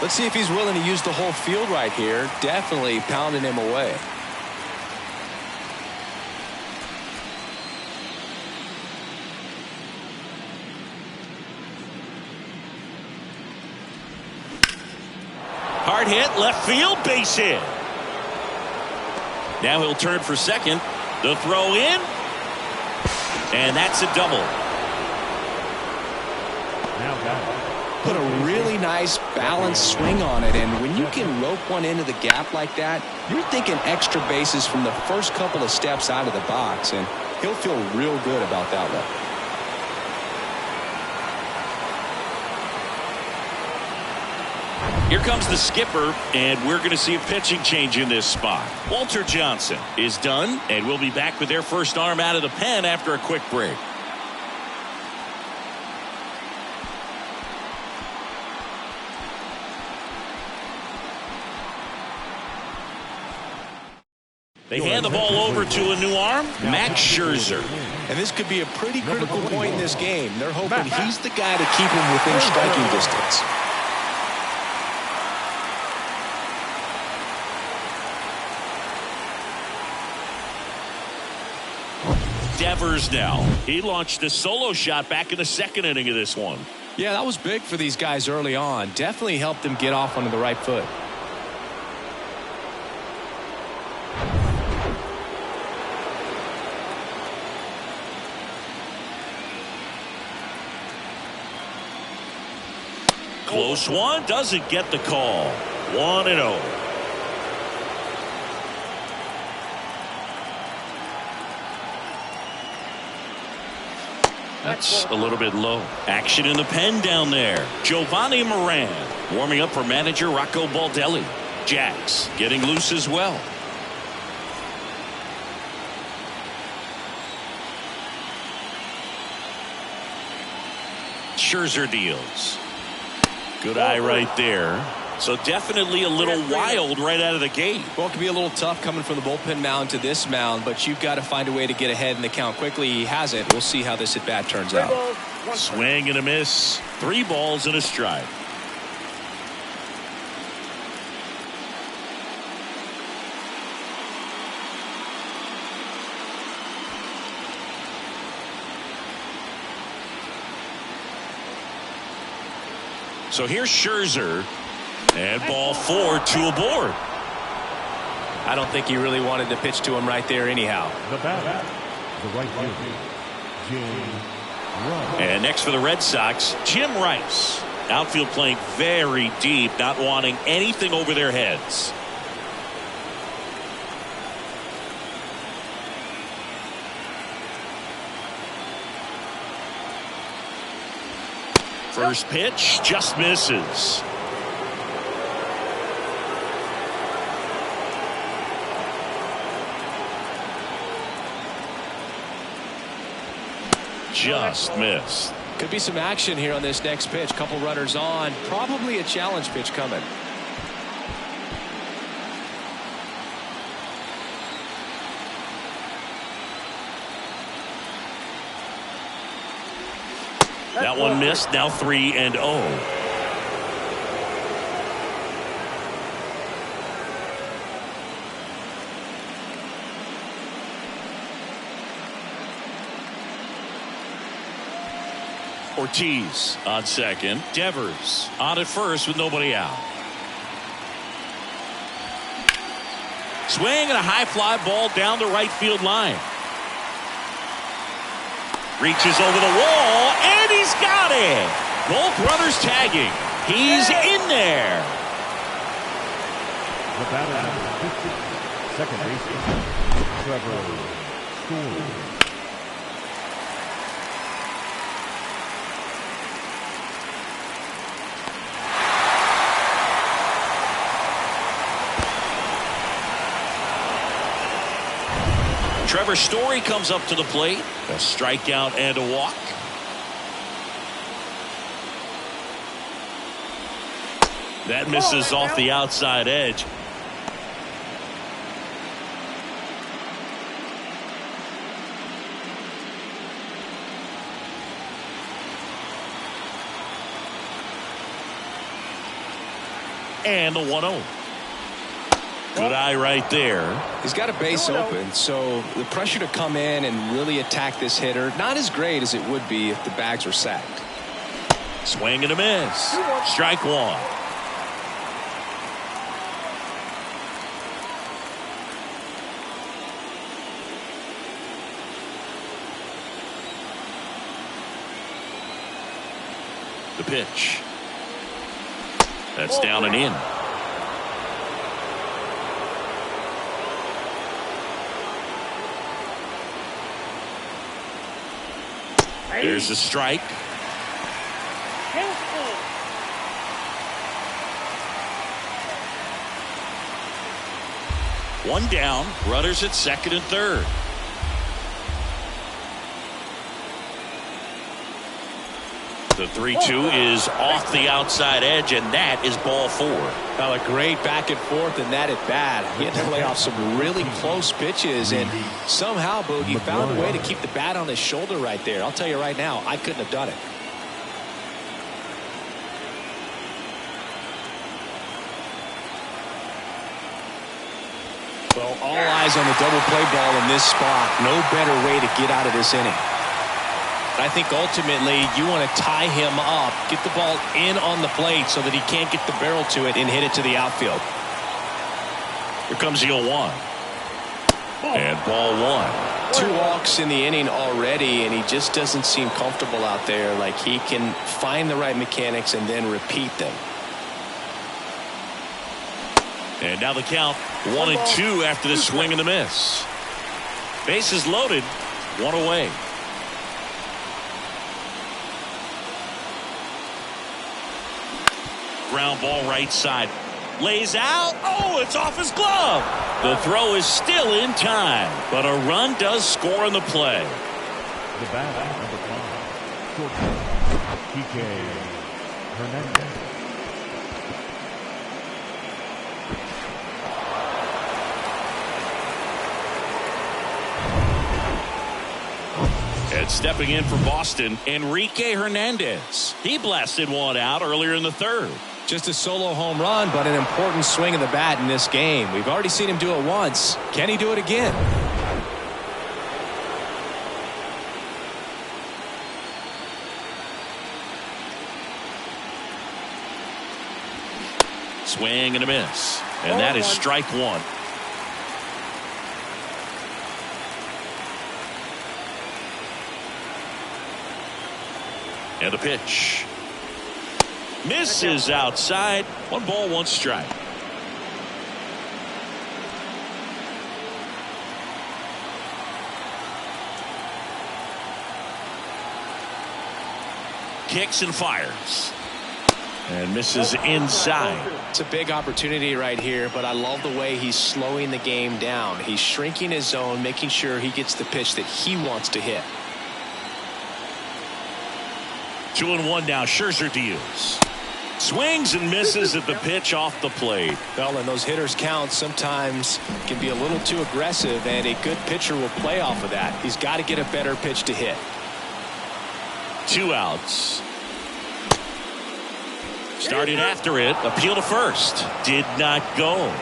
Let's see if he's willing to use the whole field right here. Definitely pounding him away. Hard hit, left field, base hit. Now he'll turn for second. The throw in. And that's a double. Put a really nice balanced swing on it, and when you can rope one into the gap like that, you're thinking extra bases from the first couple of steps out of the box, and he'll feel real good about that one. Here comes the skipper, and we're going to see a pitching change in this spot. Walter Johnson is done, and we'll be back with their first arm out of the pen after a quick break. They hand the ball over to a new arm, Max Scherzer. And this could be a pretty critical point in this game. They're hoping he's the guy to keep him within striking distance. Devers now. He launched a solo shot back in the second inning of this one. Yeah, that was big for these guys early on. Definitely helped them get off onto the right foot. Close one, doesn't get the call. 1-0. That's a little bit low. Action in the pen down there. Giovanni Moran warming up for manager Rocco Baldelli. Jax getting loose as well. Scherzer deals. Good eye right there. So definitely a little wild right out of the gate. Well, it can be a little tough coming from the bullpen mound to this mound, but you've got to find a way to get ahead in the count quickly. He hasn't. We'll see how this at bat turns out. Swing and a miss. 3 balls and a strike. So here's Scherzer. And ball 4, 2 aboard. I don't think he really wanted to pitch to him right there anyhow. The batter, the right fielder, Jim Rice. And next for the Red Sox, Jim Rice. Outfield playing very deep, not wanting anything over their heads. First pitch just misses. Just missed. Could be some action here on this next pitch. Couple runners on. Probably a challenge pitch coming. That one missed. Now 3-0. Ortiz on second. Devers on at first with nobody out. Swing and a high fly ball down the right field line. Reaches over the wall and he's got it. Both runners tagging. He's in there. The batter, number 50, second baseman, Trevor Story. Trevor Story comes up to the plate. A strikeout and a walk. That misses off the outside edge. And the 1-0. Good eye right there. He's got a base open, so the pressure to come in and really attack this hitter, not as great as it would be if the bags were sacked. Swing and a miss. Strike 1. The pitch. That's down and in. There's a strike. One down. Runners at second and third. The 3-2 is off the outside edge, and that is ball 4. Well, a great back and forth, and that at bat. He had to play off some really close pitches, and somehow, Boogie found a way to keep the bat on his shoulder right there. I'll tell you right now, I couldn't have done it. Well, all eyes on the double play ball in this spot. No better way to get out of this inning. I think ultimately you want to tie him up, get the ball in on the plate so that he can't get the barrel to it and hit it to the outfield. Here comes the 0-1. And ball 1. 2 walks in the inning already, and he just doesn't seem comfortable out there. Like he can find the right mechanics and then repeat them. And now the count 1-2 after the swing and the miss. Bases loaded, 1 away. Ground ball right side. Lays out. Oh, it's off his glove. The throw is still in time, but a run does score in the play. The batter, number 5, shortstop, Kike Hernandez. And stepping in for Boston, Enrique Hernandez. He blasted one out earlier in the 3rd. Just a solo home run, but an important swing of the bat in this game. We've already seen him do it once. Can he do it again? Swing and a miss. And that is strike 1. And a pitch. Misses outside. 1 ball, 1 strike. Kicks and fires. And misses inside. It's a big opportunity right here, but I love the way he's slowing the game down. He's shrinking his zone, making sure he gets the pitch that he wants to hit. 2-1 now. Scherzer deals. Swings and misses at the pitch off the plate. Well, and those hitters count sometimes can be a little too aggressive, and a good pitcher will play off of that. He's got to get a better pitch to hit. 2 outs. Started after it. Appeal to first. Did not go.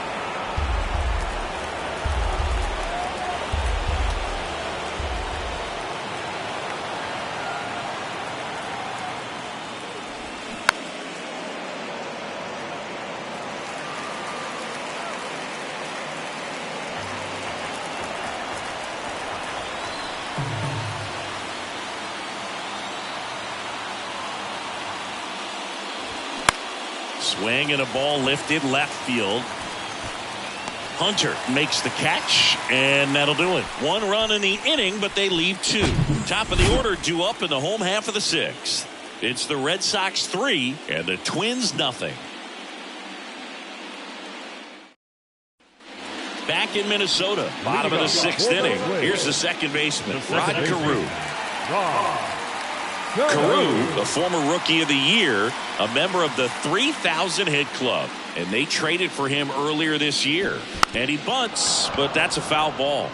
Swing and a ball lifted left field. Hunter makes the catch, and that'll do it. 1 run in the inning, but they leave 2. Top of the order due up in the home half of the 6th. It's the Red Sox 3 and the Twins nothing. Back in Minnesota, bottom of the 6th inning. Here's the second baseman, Rod Carew. Carew, the former Rookie of the Year, a member of the 3,000 hit club, and they traded for him earlier this year. And he bunts, but that's a foul ball.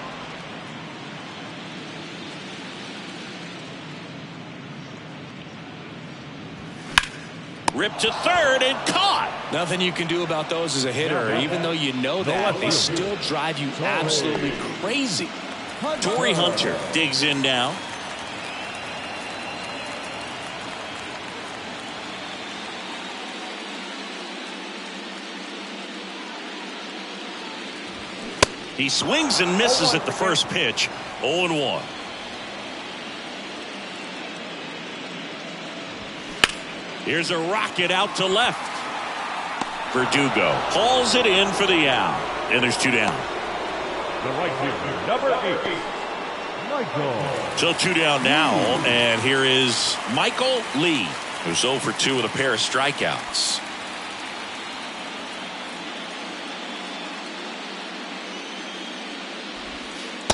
Ripped to third and caught. Nothing you can do about those as a hitter. Even though you know that, they still drive you absolutely crazy. Torrey Hunter digs in now. He swings and misses at the first pitch. 0-1. Here's a rocket out to left. Verdugo hauls it in for the out. And there's 2 down. The right fielder, number 8, Michael. So 2 down now. And here is Michael Lee, who's 0 for 2 with a pair of strikeouts.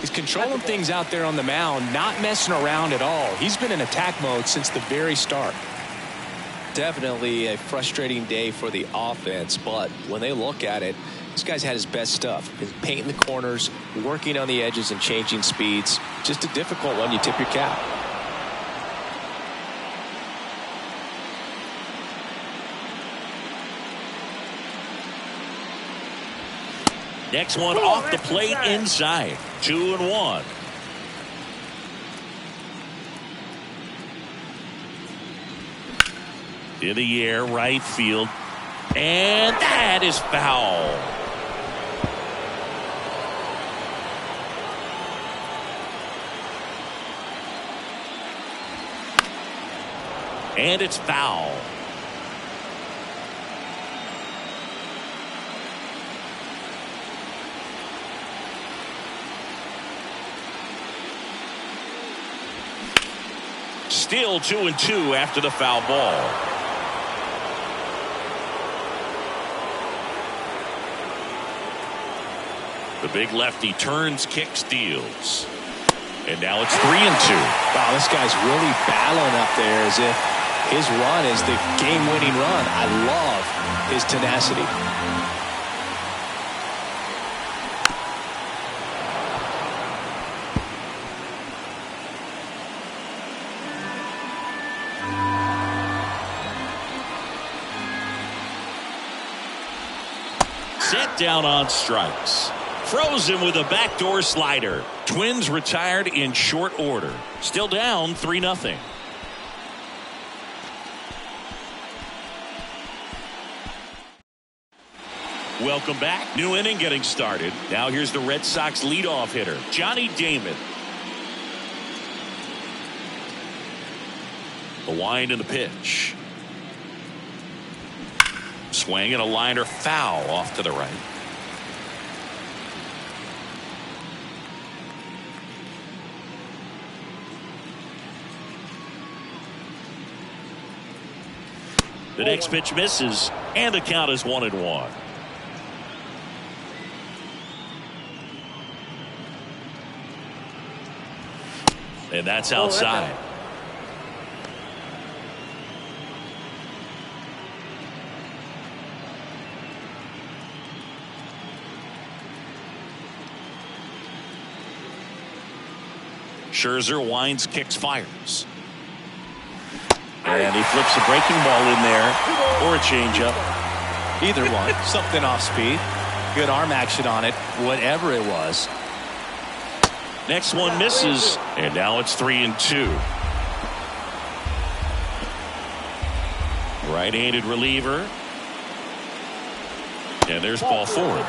He's controlling things out there on the mound, not messing around at all. He's been in attack mode since the very start. definitely a frustrating day for the offense, but when they look at it, this guy's had his best stuff. He's painting the corners, working on the edges and changing speeds. Just a difficult one. You tip your cap. Next one off the plate inside. 2-1. In the air, right field. And that is foul. And it's foul. Still 2-2 after the foul ball. The big lefty turns, kicks, deals. And now it's 3-2. Wow, this guy's really battling up there as if his run is the game-winning run. I love his tenacity. Set down on strikes. Frozen with a backdoor slider. Twins retired in short order. Still down 3-0. Welcome back. New inning getting started. Now here's the Red Sox leadoff hitter, Johnny Damon. The wind and the pitch. Swing and a liner foul off to the right. The next pitch misses, and the count is 1-1. And that's outside. Scherzer winds, kicks, fires. And he flips a breaking ball in there, or a changeup. Either one. Something off speed. Good arm action on it. Whatever it was. Next one misses, and now it's 3-2. Right-handed reliever. And there's ball forward.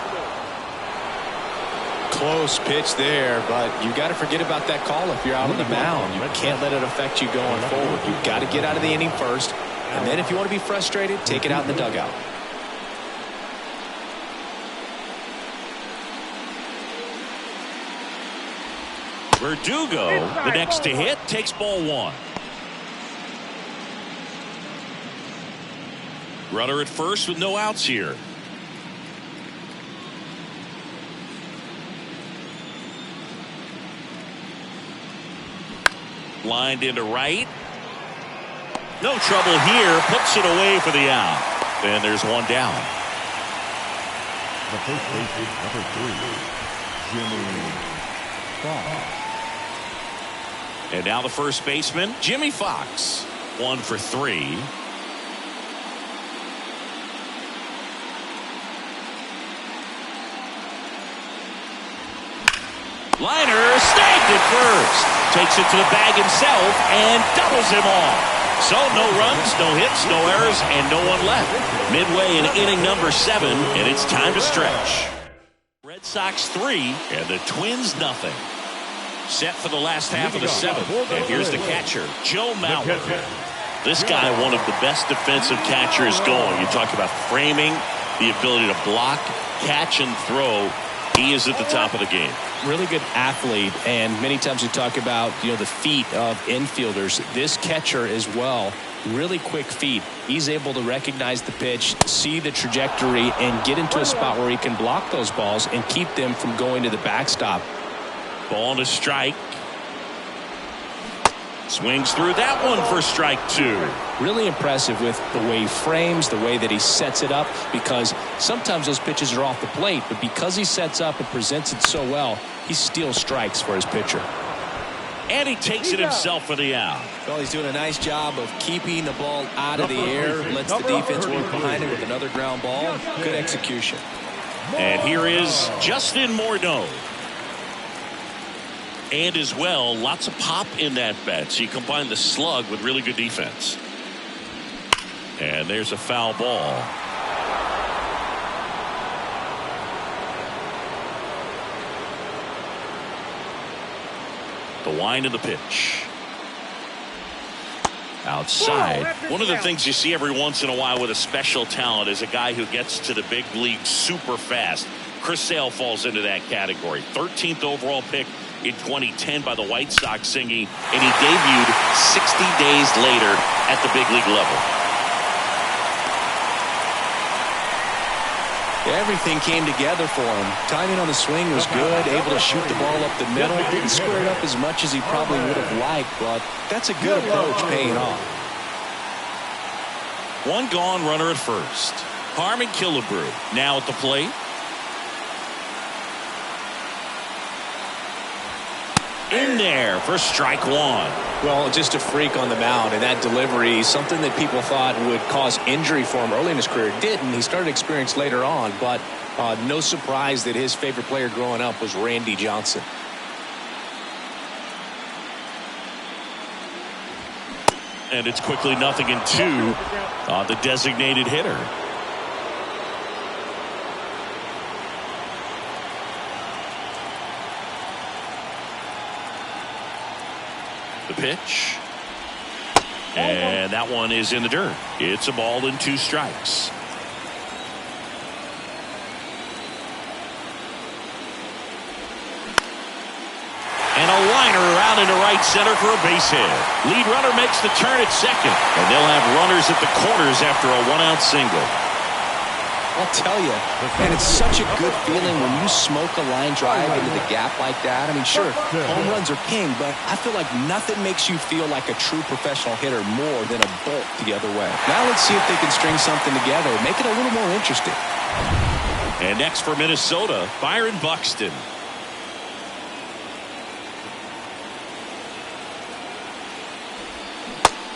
Close pitch there, but you got to forget about that call if you're out on the mound. You can't let it affect you going forward. You've got to get out of the inning first, and then if you want to be frustrated, take it out in the dugout. Verdugo, the next to hit, takes ball one. Runner at first with no outs here. Lined into right. No trouble here. Puts it away for the out. And there's one down. The first baseman, number 3, Jimmy Fox. And now the first baseman, Jimmy Fox. 1 for 3. Liner snagged at first. Takes it to the bag himself and doubles him off. So no runs, no hits, no errors, and no one left. Midway in inning number 7, and it's time to stretch. Red Sox 3 and the Twins nothing. Set for the last half of the 7th. And here's the catcher, Joe Mauer. This guy, one of the best defensive catchers going. You talk about framing, the ability to block, catch, and throw. He is at the top of the game. Really good athlete, and many times we talk about, the feet of infielders. This catcher as well, really quick feet. He's able to recognize the pitch, see the trajectory, and get into a spot where he can block those balls and keep them from going to the backstop. Ball and a strike. Swings through that one for strike 2. Really impressive with the way he frames, the way that he sets it up, because sometimes those pitches are off the plate, but because he sets up and presents it so well, he steals strikes for his pitcher. And he takes it himself for the out. Well, he's doing a nice job of keeping the ball out of the air, lets the defense work behind it with another ground ball. Good execution. And here is Justin Morneau. And as well, lots of pop in that bat. So you combine the slug with really good defense. And there's a foul ball. The wind of the pitch. Outside. One of the things you see every once in a while with a special talent is a guy who gets to the big league super fast. Chris Sale falls into that category. 13th overall pick in 2010 by the White Sox singing, and he debuted 60 days later at the big league level. Everything came together for him. Timing on the swing was good, able to shoot the ball up the middle. Didn't square it up as much as he probably would have liked, but that's a good approach paying off. One gone, runner at first. Harmon Killebrew now at the plate. In there for strike 1. Well, just a freak on the mound, and that delivery, something that people thought would cause injury for him early in his career, didn't. He started to experience later on, but no surprise that his favorite player growing up was Randy Johnson. And it's quickly 0-2 on the designated hitter. The pitch. And that one is in the dirt. It's a ball and 2 strikes. And a liner out into right center for a base hit. Lead runner makes the turn at second. And they'll have runners at the corners after a 1-out single. I'll tell you, man, it's such a good feeling when you smoke a line drive into the gap like that. I mean, sure, home runs are king, but I feel like nothing makes you feel like a true professional hitter more than a bolt the other way. Now let's see if they can string something together, make it a little more interesting. And next for Minnesota, Byron Buxton.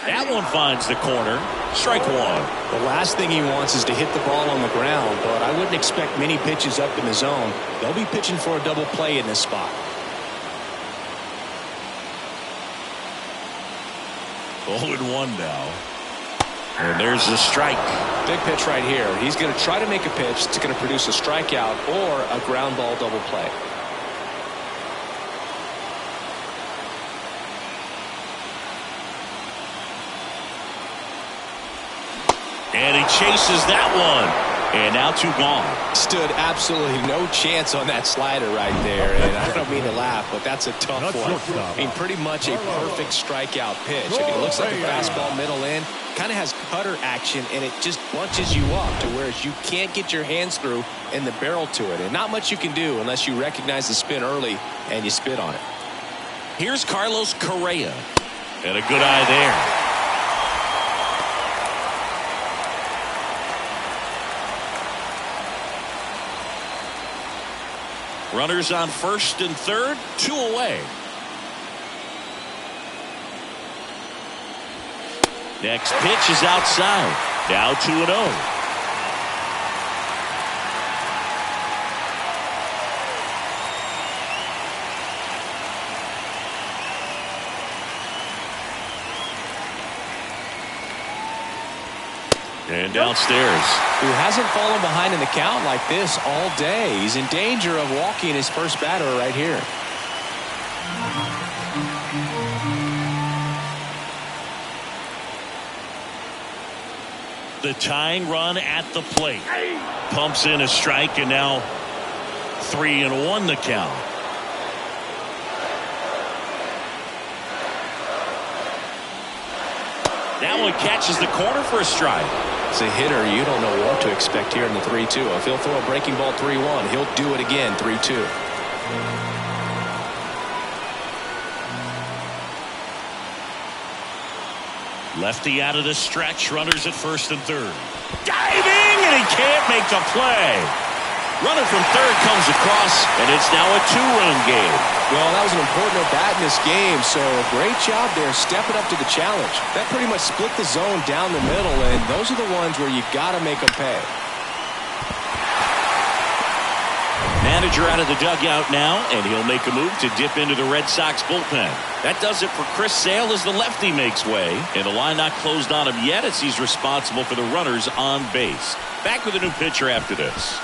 That one finds the corner. Strike 1. The last thing he wants is to hit the ball on the ground, but I wouldn't expect many pitches up in the zone. They'll be pitching for a double play in this spot. 0-1 now. And there's the strike. Big pitch right here. He's going to try to make a pitch that's going to produce a strikeout or a ground ball double play. And he chases that one. And now 2 gone. Stood absolutely no chance on that slider right there. And I don't mean to laugh, but that's a tough one. I mean, pretty much a perfect strikeout pitch. I mean, it looks like a fastball middle in. Kind of has cutter action, and it just bunches you up to where you can't get your hands through and the barrel to it. And not much you can do unless you recognize the spin early and you spit on it. Here's Carlos Correa. And a good eye there. Runners on first and third, 2 away. Next pitch is outside. Now 2-0. And downstairs. Who hasn't fallen behind in the count like this all day. He's in danger of walking his first batter right here. The tying run at the plate. Pumps in a strike, and now 3-1 the count. That one catches the corner for a strike. As a hitter, you don't know what to expect here in the 3-2. If he'll throw a breaking ball 3-1, he'll do it again 3-2. Lefty out of the stretch. Runners at first and third. Diving, and he can't make the play. Runner from third comes across, and it's now a 2-run game. Well, that was an important at-bat in this game, so great job there stepping up to the challenge. That pretty much split the zone down the middle, and those are the ones where you got to make them pay. Manager out of the dugout now, and he'll make a move to dip into the Red Sox bullpen. That does it for Chris Sale as the lefty makes way, and the line not closed on him yet as he's responsible for the runners on base. Back with a new pitcher after this.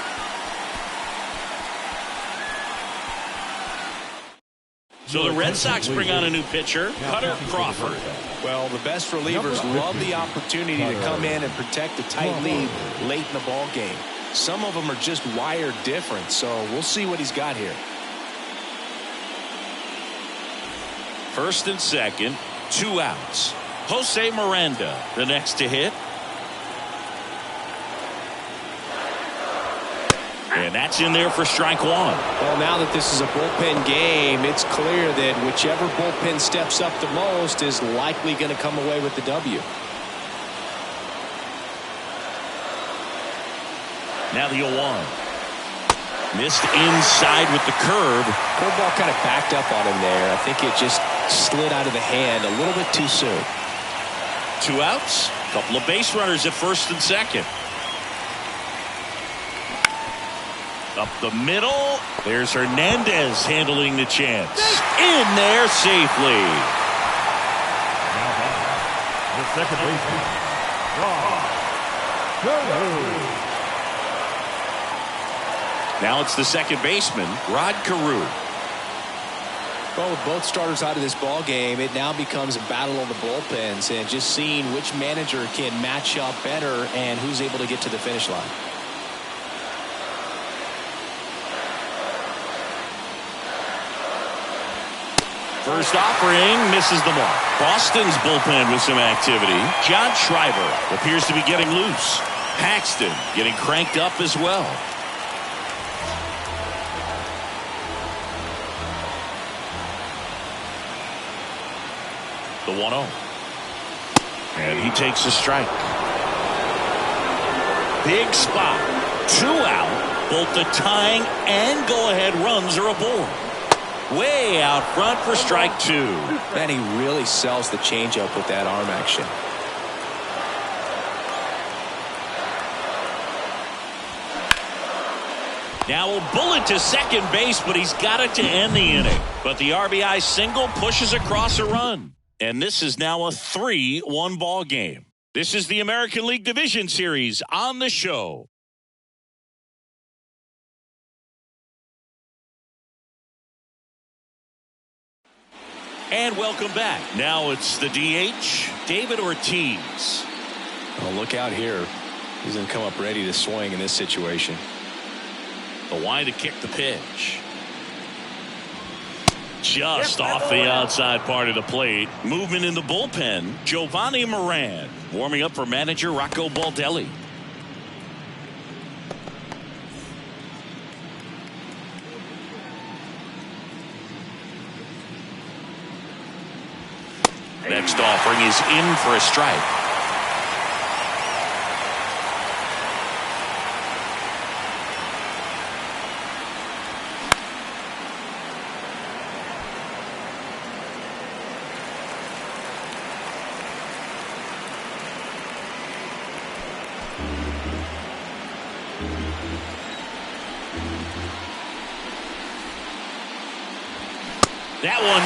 So the Red Sox bring on a new pitcher, Cutter Crawford. Well, the best relievers love the opportunity to come in and protect a tight lead late in the ball game. Some of them are just wired different, so we'll see what he's got here. First and second, 2 outs. Jose Miranda, the next to hit. And that's in there for strike 1. Well, now that this is a bullpen game, it's clear that whichever bullpen steps up the most is likely going to come away with the W. Now the 0-1. Missed inside with the curve. Curveball kind of backed up on him there. I think it just slid out of the hand a little bit too soon. 2 outs. Couple of base runners at first and second. Up the middle. There's Hernandez handling the chance. In there safely. The second baseman, Rod. Now it's the second baseman, Rod Carew. Well, with both starters out of this ball game, it now becomes a battle of the bullpens and just seeing which manager can match up better and who's able to get to the finish line. First offering misses the mark. Boston's bullpen with some activity. John Schreiber appears to be getting loose. Paxton getting cranked up as well. The 1-0. And he takes a strike. Big spot. 2 out. Both the tying and go-ahead runs are aboard. Way out front for strike 2. And he really sells the changeup with that arm action. Now a bullet to second base, but he's got it to end the inning. But the RBI single pushes across a run. And this is now a 3-1 ball game. This is the American League Division Series on the show. And welcome back. Now it's the DH, David Ortiz. Well, look out here. He's going to come up ready to swing in this situation. The wind to kick the pitch. Just off the outside part of the plate. Movement in the bullpen. Giovanni Moran warming up for manager Rocco Baldelli. Next offering is in for a strike. That one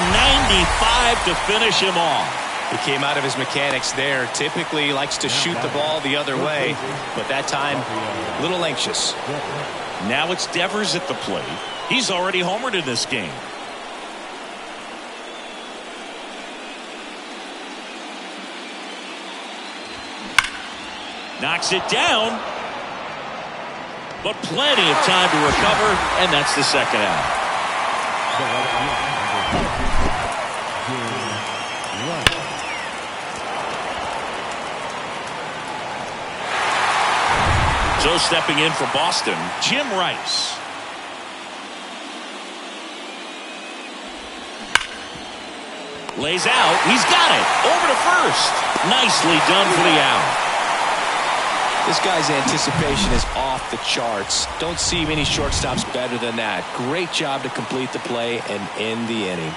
95 to finish him off. He came out of his mechanics there. Typically likes to shoot the ball the other way, but that time a little anxious. Now it's Devers at the plate. He's already homered in this game. Knocks it down, but plenty of time to recover, and that's the second out. So stepping in for Boston, Jim Rice. Lays out. He's got it. Over to first. Nicely done for the out. This guy's anticipation is off the charts. Don't see many shortstops better than that. Great job to complete the play and end the inning.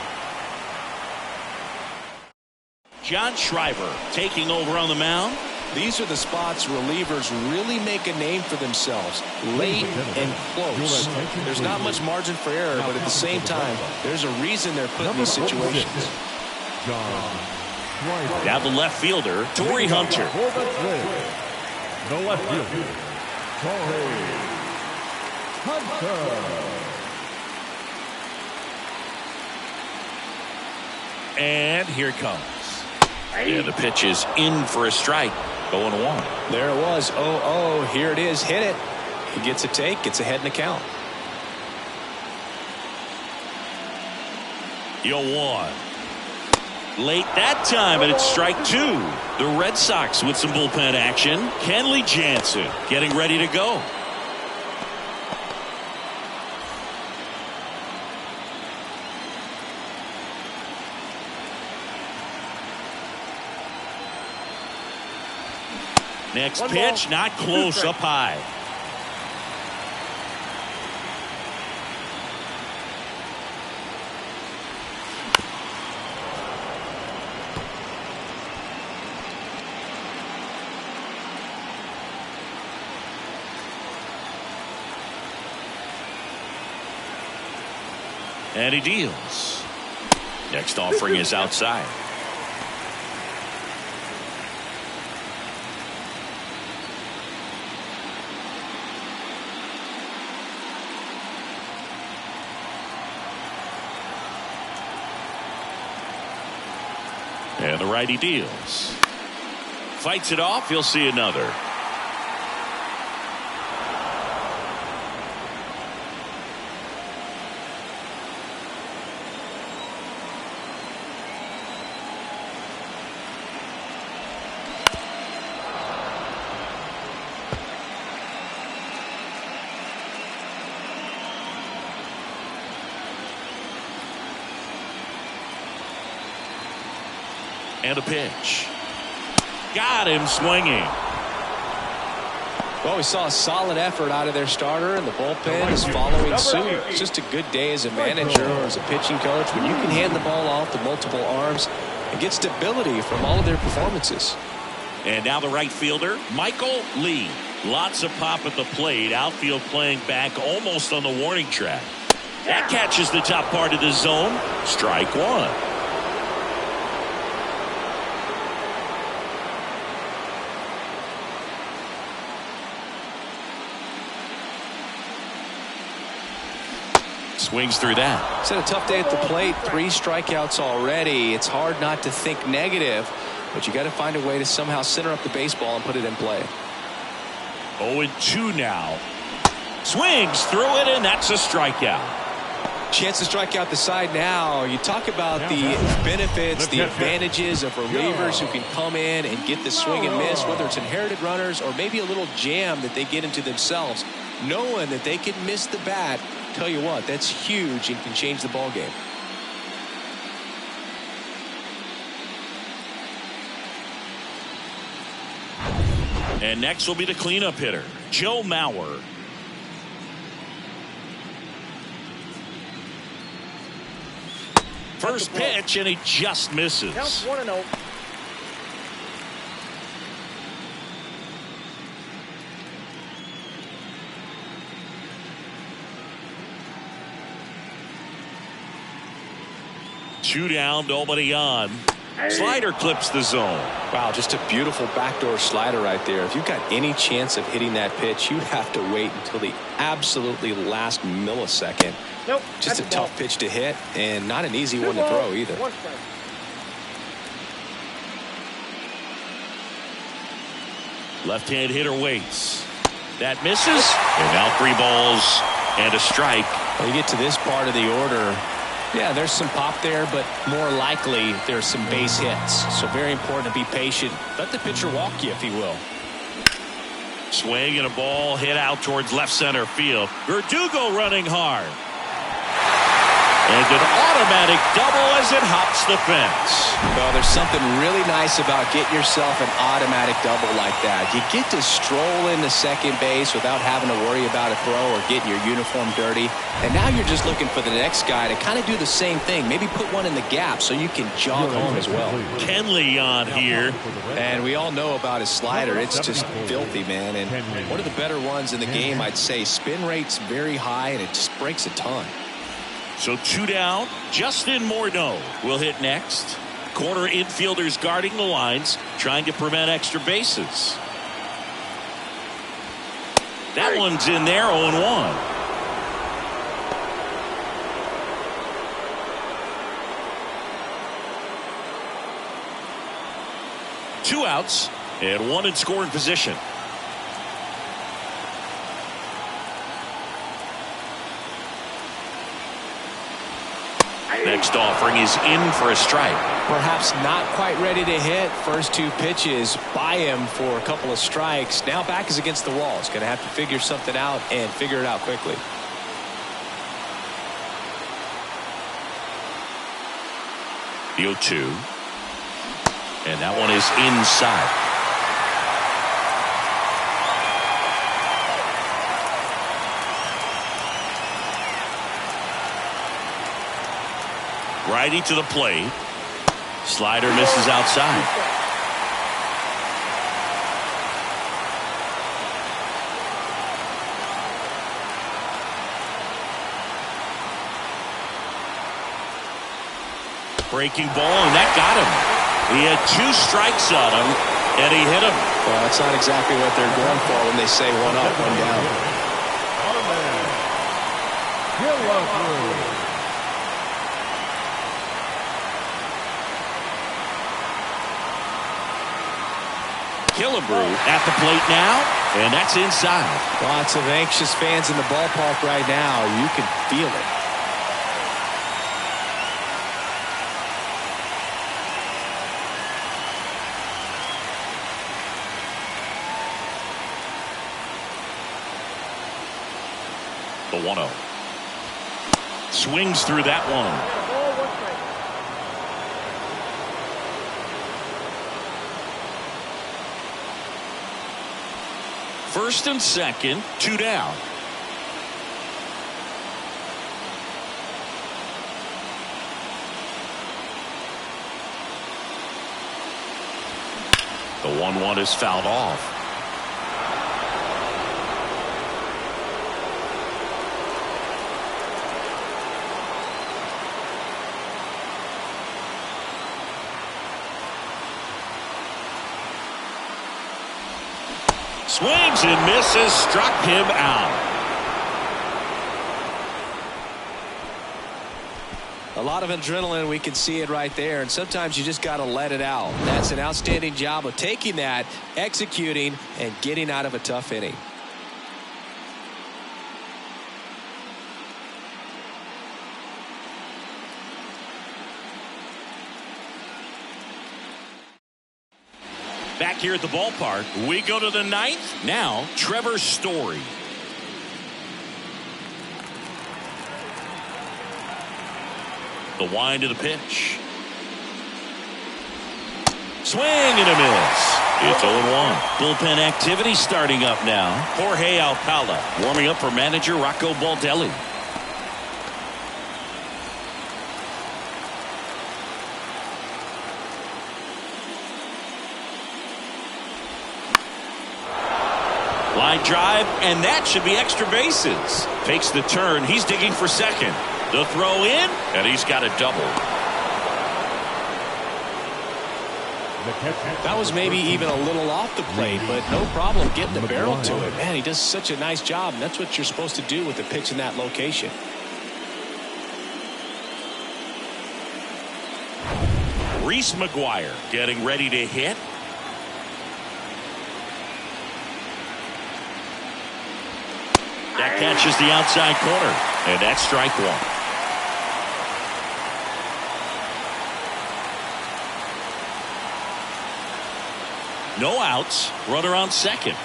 John Schreiber taking over on the mound. These are the spots relievers really make a name for themselves. Late and close. There's not much margin for error, but at the same time, there's a reason they're put in these situations. Now the left fielder, Torrey Hunter. The left fielder, Torrey Hunter. And here it comes. Yeah, the pitch is in for a strike. 0-1. There it was. 0-0. Here it is. Hit it. He gets a take. Gets ahead in the count. 0-1. Late that time, and it's strike two. The Red Sox with some bullpen action. Kenley Jansen getting ready to go. Next pitch, not close, up high. And he deals. Next offering is outside. And the righty deals. Fights it off. You'll see another. And a pitch. Got him swinging. Well, we saw a solid effort out of their starter, and the bullpen is following suit. It's just a good day as a manager or as a pitching coach when you can hand the ball off to multiple arms and get stability from all of their performances. And now the right fielder, Michael Lee. Lots of pop at the plate. Outfield playing back almost on the warning track. That catches the top part of the zone. Strike one. Swings through that. It's had a tough day at the plate. 3 strikeouts already. It's hard not to think negative, but you got to find a way to somehow center up the baseball and put it in play. 0-2 now. Swings through it, and that's a strikeout. Chance to strike out the side now. You talk about the benefits, the advantages of relievers who can come in and get the swing and miss, whether it's inherited runners or maybe a little jam that they get into themselves. Knowing that they can miss the bat, tell you what, that's huge and can change the ball game. And next will be the cleanup hitter, Joe Mauer. First pitch, and he just misses. Counts 1-0. Two down, nobody on. Slider clips the zone. Wow, just a beautiful backdoor slider right there. If you've got any chance of hitting that pitch, you'd have to wait until the absolutely last millisecond. Nope. Just a tough pitch to hit and not an easy one to throw either. Left-hand hitter waits. That misses. And now 3 balls and a strike. When you get to this part of the order, yeah, there's some pop there, but more likely there's some base hits. So very important to be patient. Let the pitcher walk you, if he will. Swing and a ball hit out towards left center field. Verdugo running hard. And an automatic double as it hops the fence. Well, there's something really nice about getting yourself an automatic double like that. You get to stroll into second base without having to worry about a throw or getting your uniform dirty. And now you're just looking for the next guy to kind of do the same thing. Maybe put one in the gap so you can jog home as well. Kenley on here. And we all know about his slider. It's just filthy, man. And one of the better ones in the game, I'd say. Spin rate's very high, and it just breaks a ton. So 2 down. Justin Morneau will hit next. Corner infielders guarding the lines, trying to prevent extra bases. That one's in there, 0-1. Two outs and one in scoring position. Next offering is in for a strike. Perhaps not quite ready to hit. First 2 pitches by him for a couple of strikes. Now back is against the wall. He's going to have to figure something out and figure it out quickly. The 0-2. And that one is inside. Righty to the plate. Slider misses outside. Breaking ball, and that got him. He had 2 strikes on him, and he hit him. Well, that's not exactly what they're going for when they say 1 up, 1 down. Killebrew at the plate now, and that's inside. Lots of anxious fans in the ballpark right now. You can feel it. The 1-0. Swings through that one. First and second, 2 down. The 1-1 is fouled off. Swings and misses, struck him out. A lot of adrenaline, we can see it right there, and sometimes you just got to let it out. That's an outstanding job of taking that, executing, and getting out of a tough inning. Back here at the ballpark, we go to the 9th. Now, Trevor Story. The wind of the pitch. Swing and a miss. It's 0-1. Bullpen activity starting up now. Jorge Alcala warming up for manager Rocco Baldelli. Line drive, and that should be extra bases. Takes the turn. He's digging for second. The throw in, and he's got a double. That was maybe even a little off the plate, but no problem getting the barrel to it. Man, he does such a nice job, and that's what you're supposed to do with a pitch in that location. Reese McGuire getting ready to hit. That catches the outside corner, and that's strike one. No outs, runner on second.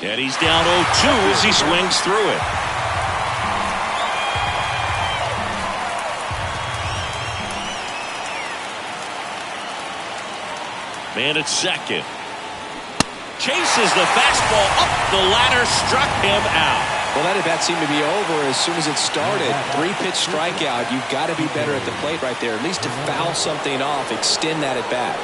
And he's down 0-2 as he swings through it. Man at second. Chases the fastball up the ladder, struck him out. Well, that at bat seemed to be over as soon as it started. 3-pitch strikeout. You've got to be better at the plate right there, at least to foul something off, extend that at bat.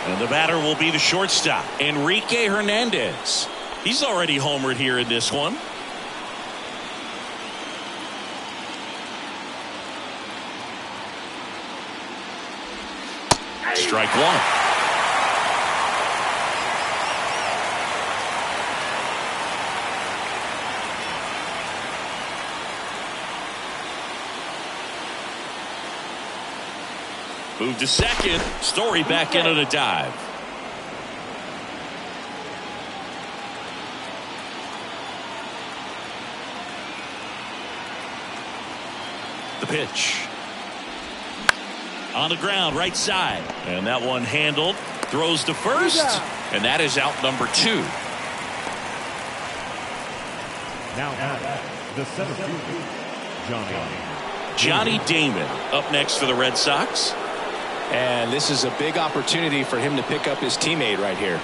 And the batter will be the shortstop, Enrique Hernandez. He's already homered here in this one. Strike one. Move to second. Story back in on a dive. The pitch. On the ground, right side. And that one handled. Throws to first. And that is out number 2. Now the center fielder, Johnny Damon up next for the Red Sox. And this is a big opportunity for him to pick up his teammate right here.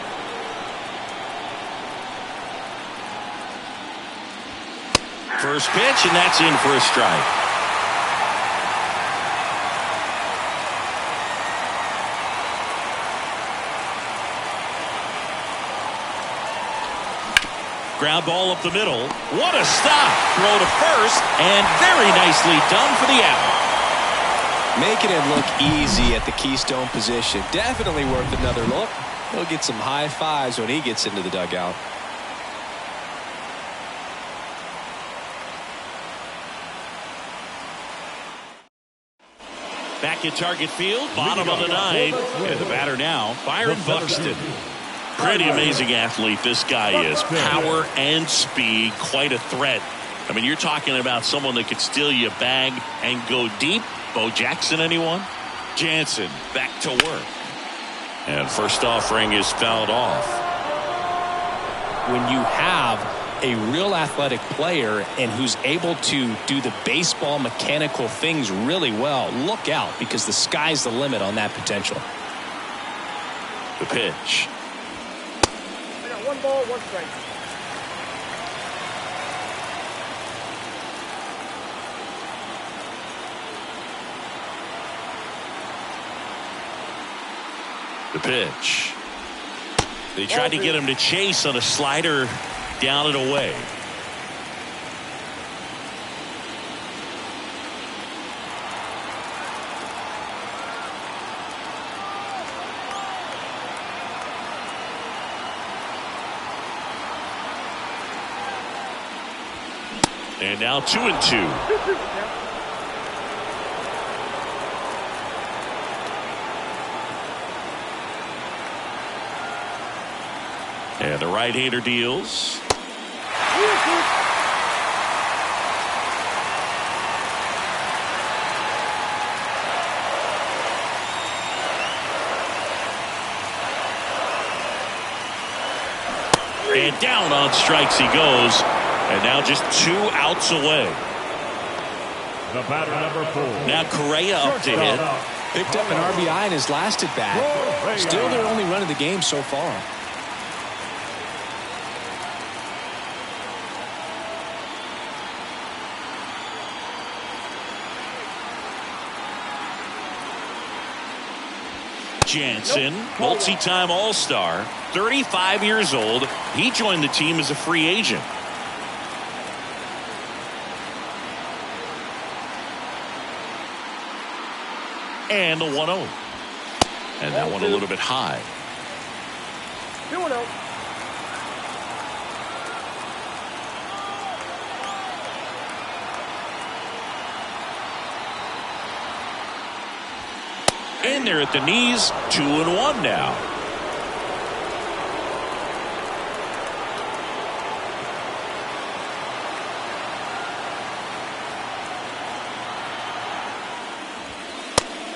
First pitch, and that's in for a strike. Ground ball up the middle. What a stop. Throw to first, and very nicely done for the out. Making it look easy at the Keystone position. Definitely worth another look. He'll get some high fives when he gets into the dugout. Back at target field, bottom of the 9th. And the batter now, Byron Buxton. Pretty amazing athlete this guy is. Power and speed, quite a threat. I mean, you're talking about someone that could steal you a bag and go deep. Bo Jackson, anyone? Jansen back to work. And first offering is fouled off. When you have a real athletic player and who's able to do the baseball mechanical things really well, look out, because the sky's the limit on that potential. The pitch. I got 1 ball, 1 strike. The pitch. They tried to get him to chase on a slider down and away. And now 2-2. And the right-hander deals. And down on strikes he goes. And now just 2 outs away. The batter number 4. Now Correa up to hit. Picked up an RBI in his last at bat. Still their only run of the game so far. Jansen, multi-time All-Star, 35 years old. He joined the team as a free agent. And the 1-0. And that one a little bit high. 2-0. In there at the knees, 2-1 now.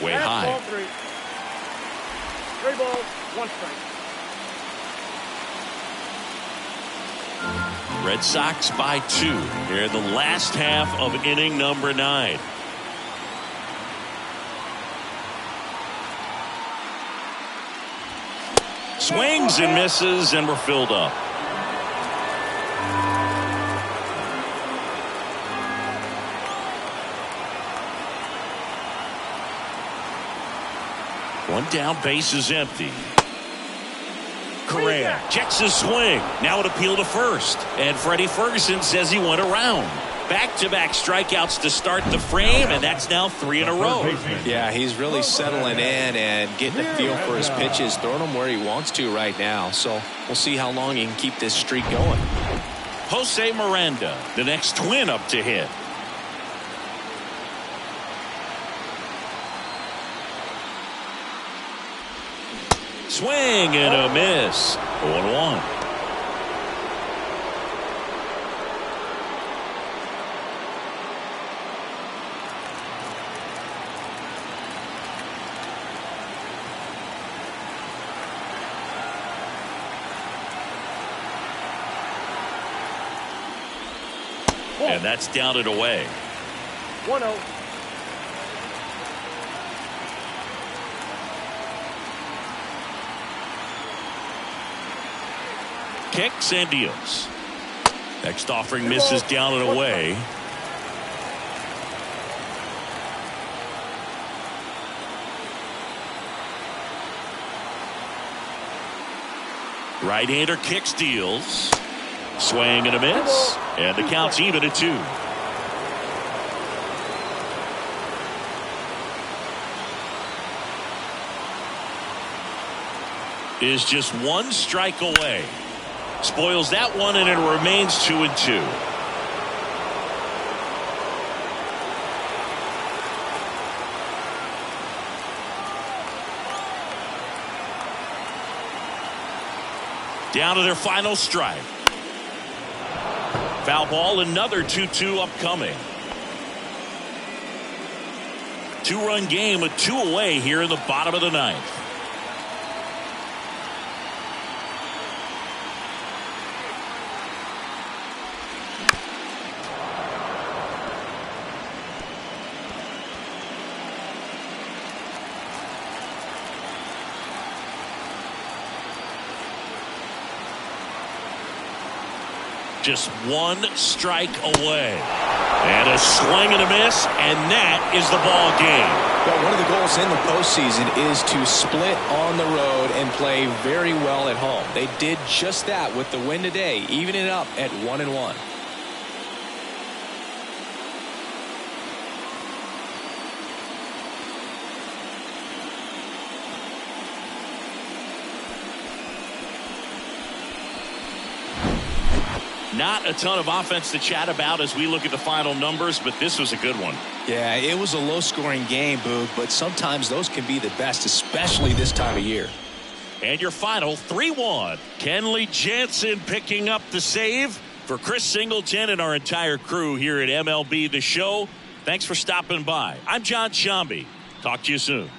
Way high. Ball 3. 3 balls, 1 strike. Red Sox by 2 here in the last half of inning number 9. Swings and misses, and we're filled up. One down, base is empty. Correa checks his swing. Now an appeal to first. And Freddie Ferguson says he went around. Back-to-back strikeouts to start the frame, and that's now 3 in a row. Yeah, he's really settling in and getting a feel for his pitches, throwing them where he wants to right now. So we'll see how long he can keep this streak going. Jose Miranda, the next twin up to hit. Swing and a miss. 0-1. And that's down and away. 1-0. Kicks and deals. Next offering misses down and away. Right-hander kicks, deals. Swing and a miss. And the count's even at 2. Is just 1 strike away. Spoils that one, and it remains 2-2. Down to their final strike. Foul ball, another 2-2 upcoming. 2-run game with 2 away here in the bottom of the 9th. Just 1 strike away. And a swing and a miss, and that is the ball game. Well, one of the goals in the postseason is to split on the road and play very well at home. They did just that with the win today, evening it up at 1-1. Not a ton of offense to chat about as we look at the final numbers, but this was a good one. Yeah, it was a low-scoring game, Boog, but sometimes those can be the best, especially this time of year. And your final 3-1. Kenley Jansen picking up the save for Chris Singleton and our entire crew here at MLB The Show. Thanks for stopping by. I'm John Shambi. Talk to you soon.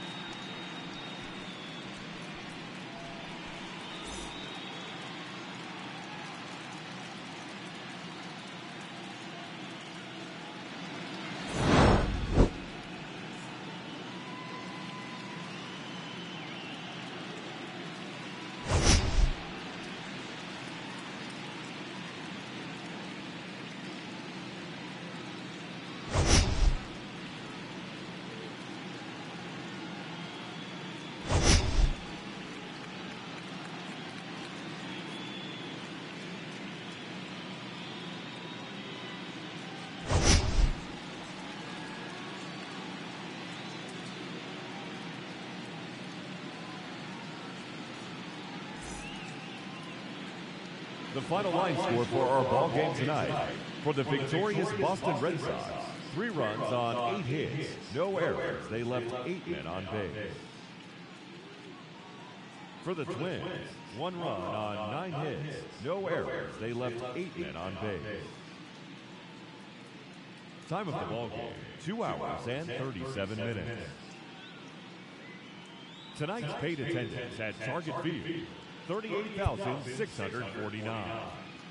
The final line score for our ball game tonight. For the victorious Boston Red Sox, 3 runs on 8 hits, no errors. They left 8 men on base. For the Twins, 1 run on 9 hits, no errors. They left 8 men on base. Time of the ball game, 2 hours and 37 minutes. Tonight's paid attendance at Target Field, 38,649.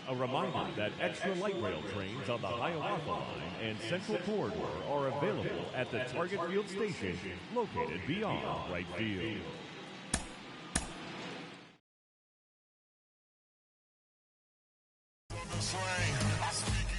A reminder that extra light rail trains on the Hiawatha Line and Central Corridor are available at the Target Field Station located beyond right field. Swing.